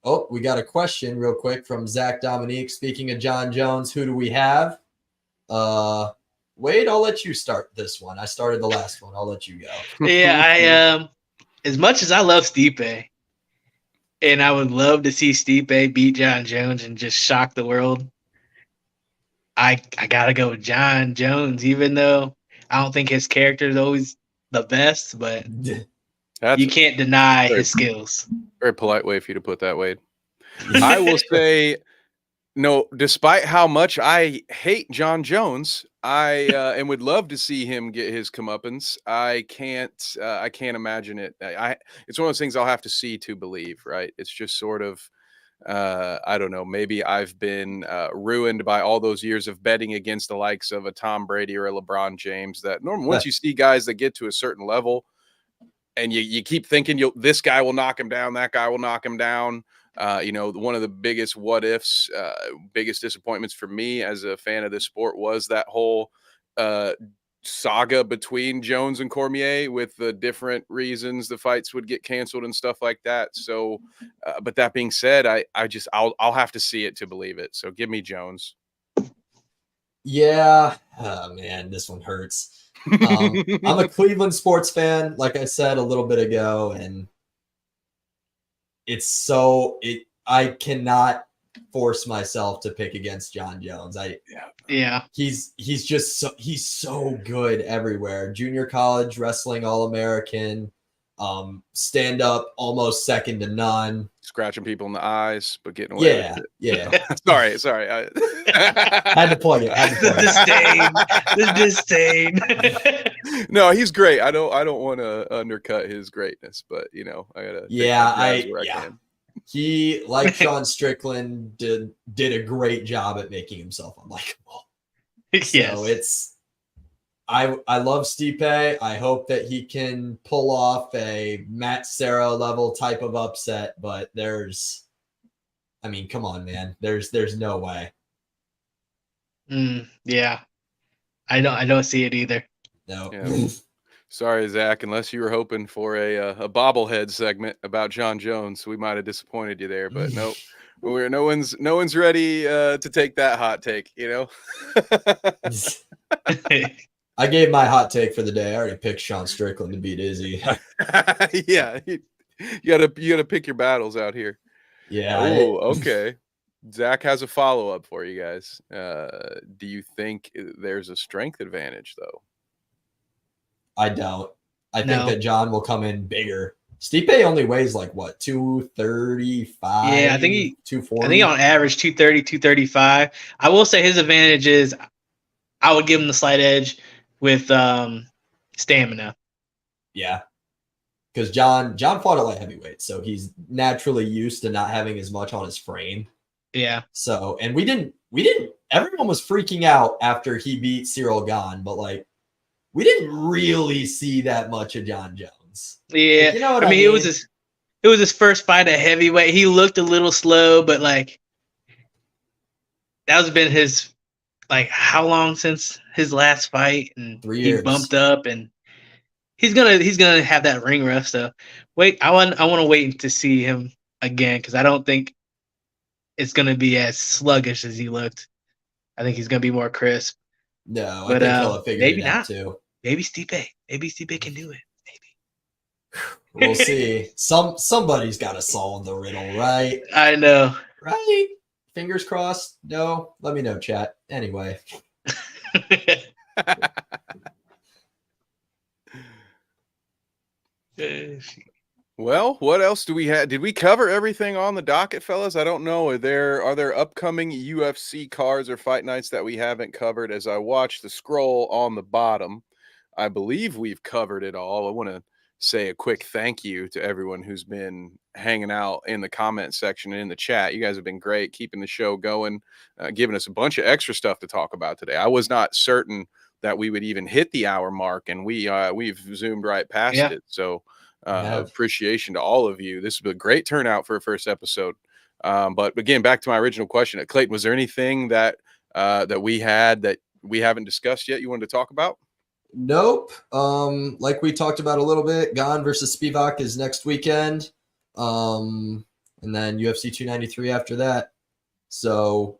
Oh, we got a question real quick from Zach Dominique. Speaking of John Jones, who do we have? Wade, I'll let you start this one. I started the last one. I'll let you go. Yeah, as much as I love Stipe, and I would love to see Stipe beat John Jones and just shock the world, I gotta go with John Jones, even though I don't think his character is always the best, but you can't deny his skills. Very polite way for you to put that, Wade. I will say, no, despite how much I hate John Jones, and would love to see him get his comeuppance. I can't imagine it. It's one of those things I'll have to see to believe, right? It's just sort of, I don't know, maybe I've been ruined by all those years of betting against the likes of a Tom Brady or a LeBron James that normally once you see guys that get to a certain level, and you keep thinking this guy will knock him down, that guy will knock him down. One of the biggest what ifs, biggest disappointments for me as a fan of this sport was that whole saga between Jones and Cormier with the different reasons the fights would get canceled and stuff like that. So, but that being said, I'll have to see it to believe it. So give me Jones. Yeah. Oh, man, this one hurts. I'm a Cleveland sports fan, like I said a little bit ago, and I cannot force myself to pick against John Jones. He's so good everywhere. Junior college wrestling All-American, stand up almost second to none. Scratching people in the eyes, but getting away with it. Yeah. Sorry. I had to plug it. The disdain. No, he's great. I don't want to undercut his greatness, but I gotta. I He, like Sean Strickland, did a great job at making himself unlikable. Yes. So I love Stipe. I hope that he can pull off a Matt Serra level type of upset, but come on, man. There's no way. Yeah. I don't see it either. No. Yeah. Sorry, Zach. Unless you were hoping for a bobblehead segment about John Jones, we might have disappointed you there. But nope, where no one's ready to take that hot take, you know. I gave my hot take for the day. I already picked Sean Strickland to beat Izzy. Yeah, you gotta pick your battles out here. Yeah. Oh, okay. Zach has a follow-up for you guys. Do you think there's a strength advantage, though? I don't. I No. think that John will come in bigger. Stipe only weighs like what, 235? Yeah, I think he 240. I think on average 230, 235. I will say his advantage is I would give him the slight edge with stamina. Yeah. Because John fought at light heavyweight, so he's naturally used to not having as much on his frame. Yeah. So, and we didn't everyone was freaking out after he beat Cyril Gane, but like we didn't really see that much of John Jones. Yeah. Like, you know what I mean, it was his first fight at heavyweight. He looked a little slow, but like that's been his like how long since his last fight, and 3 he years. bumped up, and he's gonna have that ring rust. So I want to wait to see him again because I don't think it's gonna be as sluggish as he looked. I think he's gonna be more crisp. No, But, I think he'll have figured maybe it out not. too. Maybe Stipe. Maybe Stipe can do it. We'll see. Somebody's got to solve the riddle, right? I know. Right? Fingers crossed. No, let me know, chat. Anyway. Well, what else do we have? Did we cover everything on the docket, fellas? I don't know. Are there upcoming UFC cards or fight nights that we haven't covered? As I watch the scroll on the bottom, I believe we've covered it all. I want to say a quick thank you to everyone who's been hanging out in the comment section and in the chat. You guys have been great, keeping the show going, giving us a bunch of extra stuff to talk about today. I was not certain that we would even hit the hour mark, and we've zoomed right past it. So appreciation to all of you. This has been a great turnout for a first episode. But again, back to my original question, Clayton, was there anything that we had that we haven't discussed yet you wanted to talk about? Nope. Like we talked about a little bit, Gane versus Spivak is next weekend. And then UFC 293 after that. So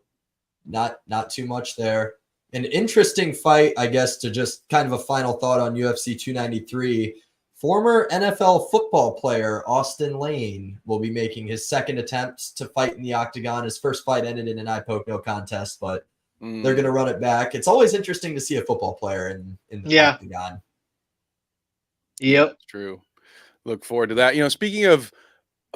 not too much there. An interesting fight, I guess, to just kind of a final thought on UFC 293. Former NFL football player Austin Lane will be making his second attempt to fight in the octagon. His first fight ended in an eye poke, no contest, but they're going to run it back. It's always interesting to see a football player in the octagon. Yep. That's true. Look forward to that. You know, speaking of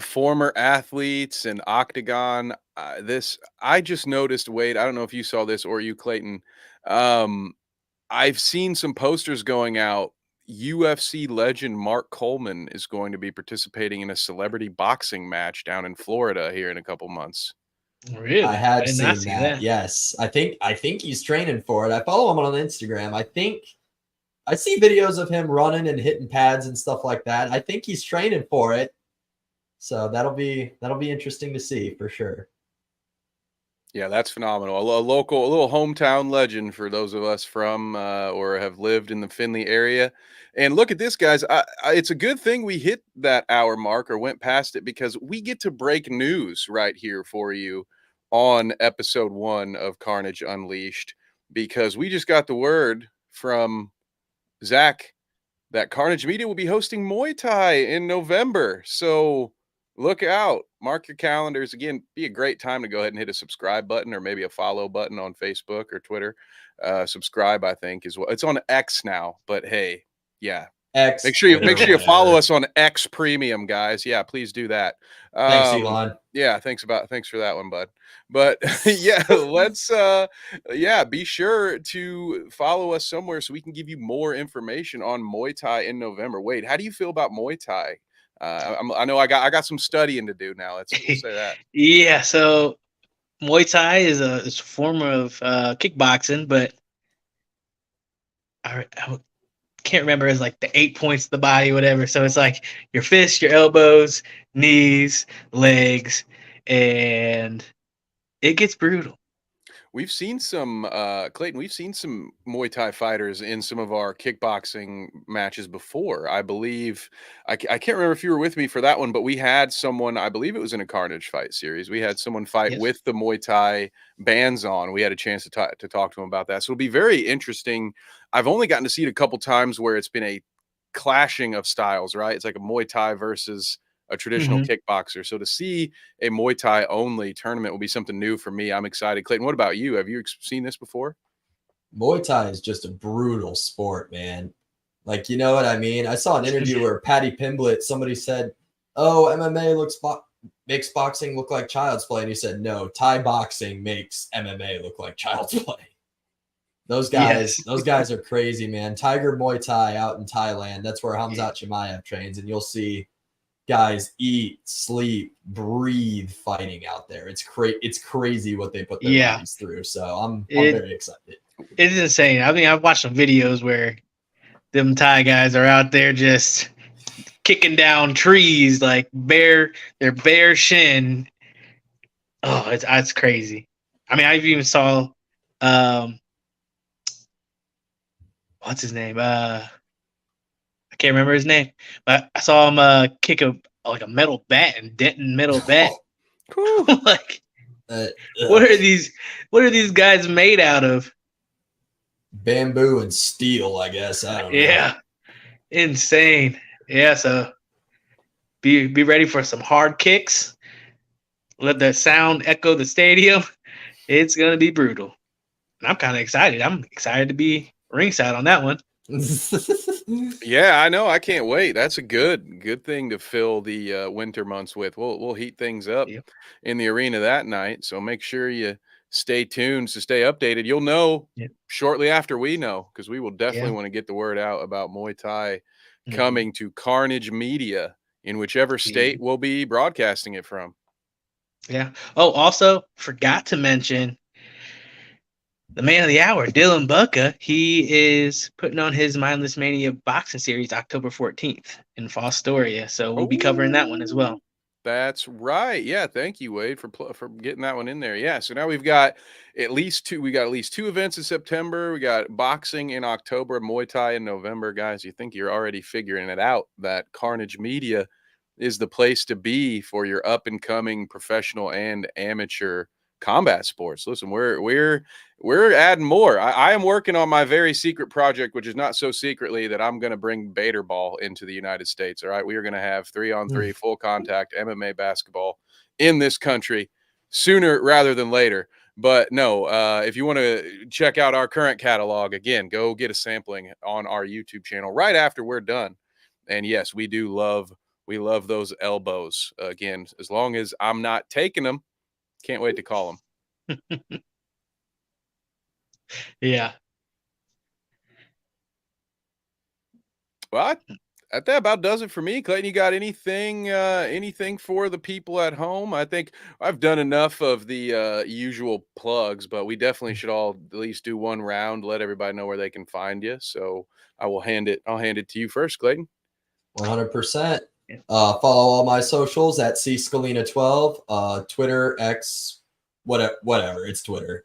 former athletes and octagon, I just noticed, Wade, I don't know if you saw this or you, Clayton. I've seen some posters going out. UFC legend Mark Coleman is going to be participating in a celebrity boxing match down in Florida here in a couple months. Really? I had seen that. Yes. I think he's training for it. I follow him on Instagram. I think I see videos of him running and hitting pads and stuff like that. I think he's training for it. So that'll be interesting to see for sure. Yeah, that's phenomenal. A little hometown legend for those of us from or have lived in the Findlay area. And look at this, guys. It's a good thing we hit that hour mark or went past it, because we get to break news right here for you on episode 1 of Carnage Unleashed, because we just got the word from Zach that Carnage Media will be hosting Muay Thai in November. So look out. Mark your calendars. Again, be a great time to go ahead and hit a subscribe button or maybe a follow button on Facebook or Twitter. Subscribe, I think, is what it's on X now. But hey, yeah. X. Make sure you follow us on X Premium, guys. Yeah, please do that. Thanks, Elon. Yeah, thanks for that one, bud. But yeah, let's be sure to follow us somewhere so we can give you more information on Muay Thai in November. Wade, how do you feel about Muay Thai? I know I got some studying to do now. Let's say that. Yeah, so Muay Thai is a form of kickboxing, but I can't remember. It's like the 8 points of the body, whatever. So it's like your fists, your elbows, knees, legs, and it gets brutal. We've seen some, Clayton, we've seen some Muay Thai fighters in some of our kickboxing matches before. I believe, I can't remember if you were with me for that one, but we had someone, I believe it was in a Carnage fight series. We had someone fight Yes. with the Muay Thai bands on. We had a chance to talk to him about that. So it'll be very interesting. I've only gotten to see it a couple times where it's been a clashing of styles, right? It's like a Muay Thai versus a traditional kickboxer. So to see a Muay Thai only tournament will be something new for me. I'm excited. Clayton, what about you? Have you seen this before? Muay Thai is just a brutal sport, man. Like, you know what I mean? I saw an interview where Patty Pimblett, somebody said, "Oh, MMA makes boxing look like child's play," and he said, "No, Thai boxing makes MMA look like child's play." Those guys are crazy, man. Tiger Muay Thai out in Thailand. That's where Hamzat Chimaev trains, and you'll see guys eat, sleep, breathe fighting out there. It's crazy what they put their bodies through. So I'm very excited. It's insane. I mean, I've watched some videos where them Thai guys are out there just kicking down trees like their bare shin. Oh, it's crazy. I mean, I've even saw what's his name? I can't remember his name, but I saw him kick a metal bat and denting metal bat. Like, what are these guys made out of? Bamboo and steel, I guess. I don't know. Yeah, insane. Yeah, so be ready for some hard kicks. Let the sound echo the stadium. It's gonna be brutal. And I'm kind of excited. I'm excited to be ringside on that one. Yeah, I know. I can't wait. That's a good thing to fill the winter months with. We'll heat things up in the arena that night. So make sure you stay tuned to stay updated. You'll know shortly after we know, because we will definitely want to get the word out about Muay Thai coming to Carnage Media in whichever state we'll be broadcasting it from. Yeah. Oh, also forgot to mention the man of the hour, Dylan Budka. He is putting on his Mindless Mania boxing series October 14th in Fostoria. So we'll be covering that one as well. That's right. Yeah, thank you, Wade, for getting that one in there. Yeah, so now we've got at least two. We got at least 2 events in September. We got boxing in October, Muay Thai in November. Guys, you think you're already figuring it out that Carnage Media is the place to be for your up and coming professional and amateur combat sports. Listen, we're adding more. I am working on my very secret project, which is not so secretly that I'm going to bring Bader ball into the United States. All right, we are going to have 3-on-3 full contact MMA basketball in this country sooner rather than later. But no, if you want to check out our current catalog, again, go get a sampling on our YouTube channel right after we're done. And yes, we love those elbows. Again, as long as I'm not taking them. Can't wait to call them. Yeah. Well, that about does it for me. Clayton, you got anything for the people at home? I think I've done enough of the usual plugs, but we definitely should all at least do one round, let everybody know where they can find you. So I'll hand it to you first, Clayton. 100%. Follow all my socials at cscalina12, Twitter, X, whatever. It's Twitter.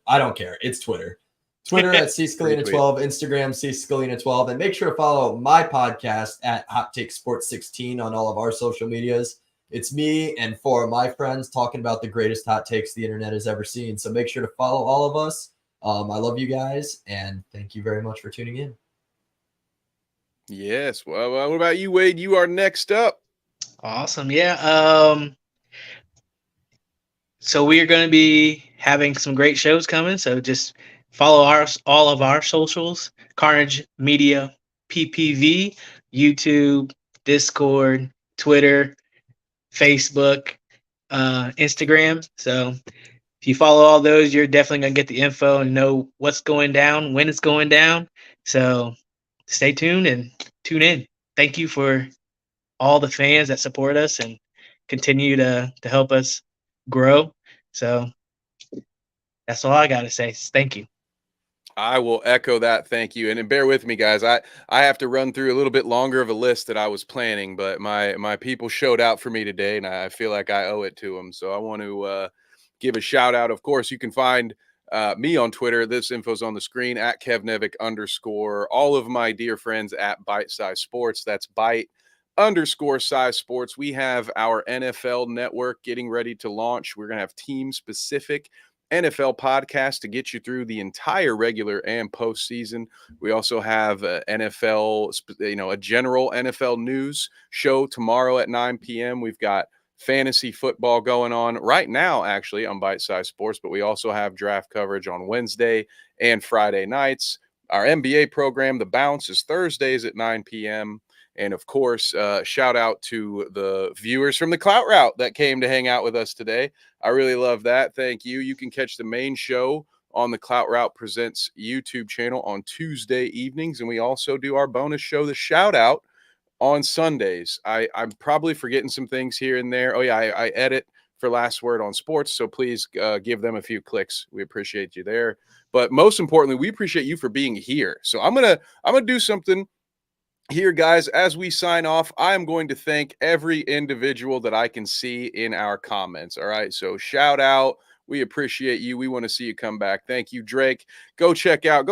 I don't care. It's Twitter. Twitter at cscalina12, Instagram cscalina12, and make sure to follow my podcast at Hot Take Sports 16 on all of our social medias. It's me and 4 of my friends talking about the greatest hot takes the internet has ever seen. So make sure to follow all of us. I love you guys, and thank you very much for tuning in. Yes. Well, what about you, Wade? You are next up. Awesome. Yeah. So we are going to be having some great shows coming. So just follow all of our socials: Carnage Media, PPV, YouTube, Discord, Twitter, Facebook, Instagram. So if you follow all those, you're definitely going to get the info and know what's going down, when it's going down. So stay tuned and tune in. Thank you for all the fans that support us and continue to help us grow. So that's all I got to say. Thank you. I will echo that. Thank you. And bear with me, guys. I have to run through a little bit longer of a list that I was planning, but my people showed out for me today, and I feel like I owe it to them. So I want to give a shout out. Of course, you can find me on Twitter. This info's on the screen at @KevNevic_. All of my dear friends at Bite Size Sports. That's Bite_Size Sports. We have our NFL network getting ready to launch. We're going to have team-specific NFL podcast to get you through the entire regular and postseason. We also have NFL, a general NFL news show tomorrow at 9 p.m. We've got fantasy football going on right now, actually, on Bite Size Sports, but we also have draft coverage on Wednesday and Friday nights. Our NBA program, The Bounce, is Thursdays at 9 p.m. And of course, shout out to the viewers from the Clout Route that came to hang out with us today. I really love that. Thank you. You can catch the main show on the Clout Route Presents YouTube channel on Tuesday evenings. And we also do our bonus show, The Shout Out, on Sundays. I'm probably forgetting some things here and there. Oh, yeah, I edit for Last Word on Sports. So please give them a few clicks. We appreciate you there. But most importantly, we appreciate you for being here. So I'm gonna do something here, guys. As we sign off, I am going to thank every individual that I can see in our comments. All right. So shout out. We appreciate you. We want to see you come back. Thank you, Drake. Go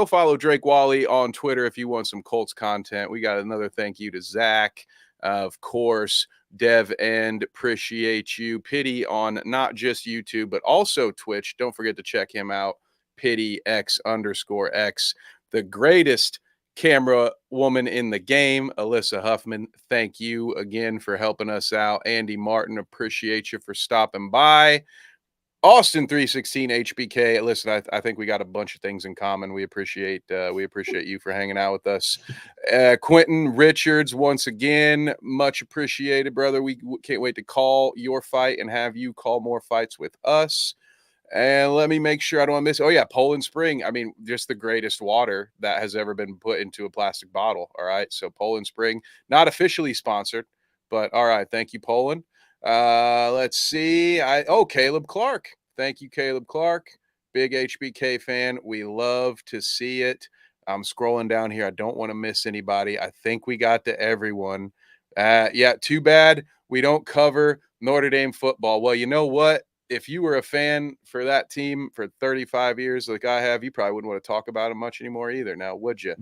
follow Drake Wally on Twitter if you want some Colts content. We got another thank you to Zach. Of course, Dev End, appreciate you. Pity on not just YouTube, but also Twitch. Don't forget to check him out. Pity X_X. The greatest camera woman in the game, Alyssa Huffman. Thank you again for helping us out. Andy Martin, appreciate you for stopping by. Austin 316 HBK. Listen, I think we got a bunch of things in common. We appreciate you for hanging out with us. Quentin Richards, once again, much appreciated, brother. We can't wait to call your fight and have you call more fights with us. And let me make sure I don't miss. Oh, yeah, Poland Spring. I mean, just the greatest water that has ever been put into a plastic bottle. All right. So Poland Spring, not officially sponsored, but all right. Thank you, Poland. Let's see. Caleb Clark. Thank you, Caleb Clark. Big HBK fan. We love to see it. I'm scrolling down here. I don't want to miss anybody. I think we got to everyone. Yeah, too bad we don't cover Notre Dame football. Well, you know what? If you were a fan for that team for 35 years like I have, you probably wouldn't want to talk about it much anymore either now, would you?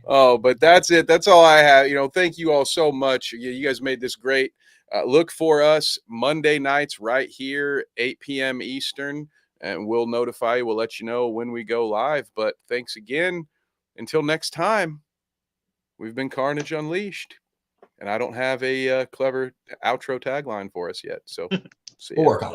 Oh, but that's it. That's all I have. Thank you all so much. You guys made this great. Look for us Monday nights right here, 8 p.m. Eastern, and we'll notify you. We'll let you know when we go live. But thanks again. Until next time, we've been Carnage Unleashed. And I don't have a clever outro tagline for us yet. So see ya. We'll work on it.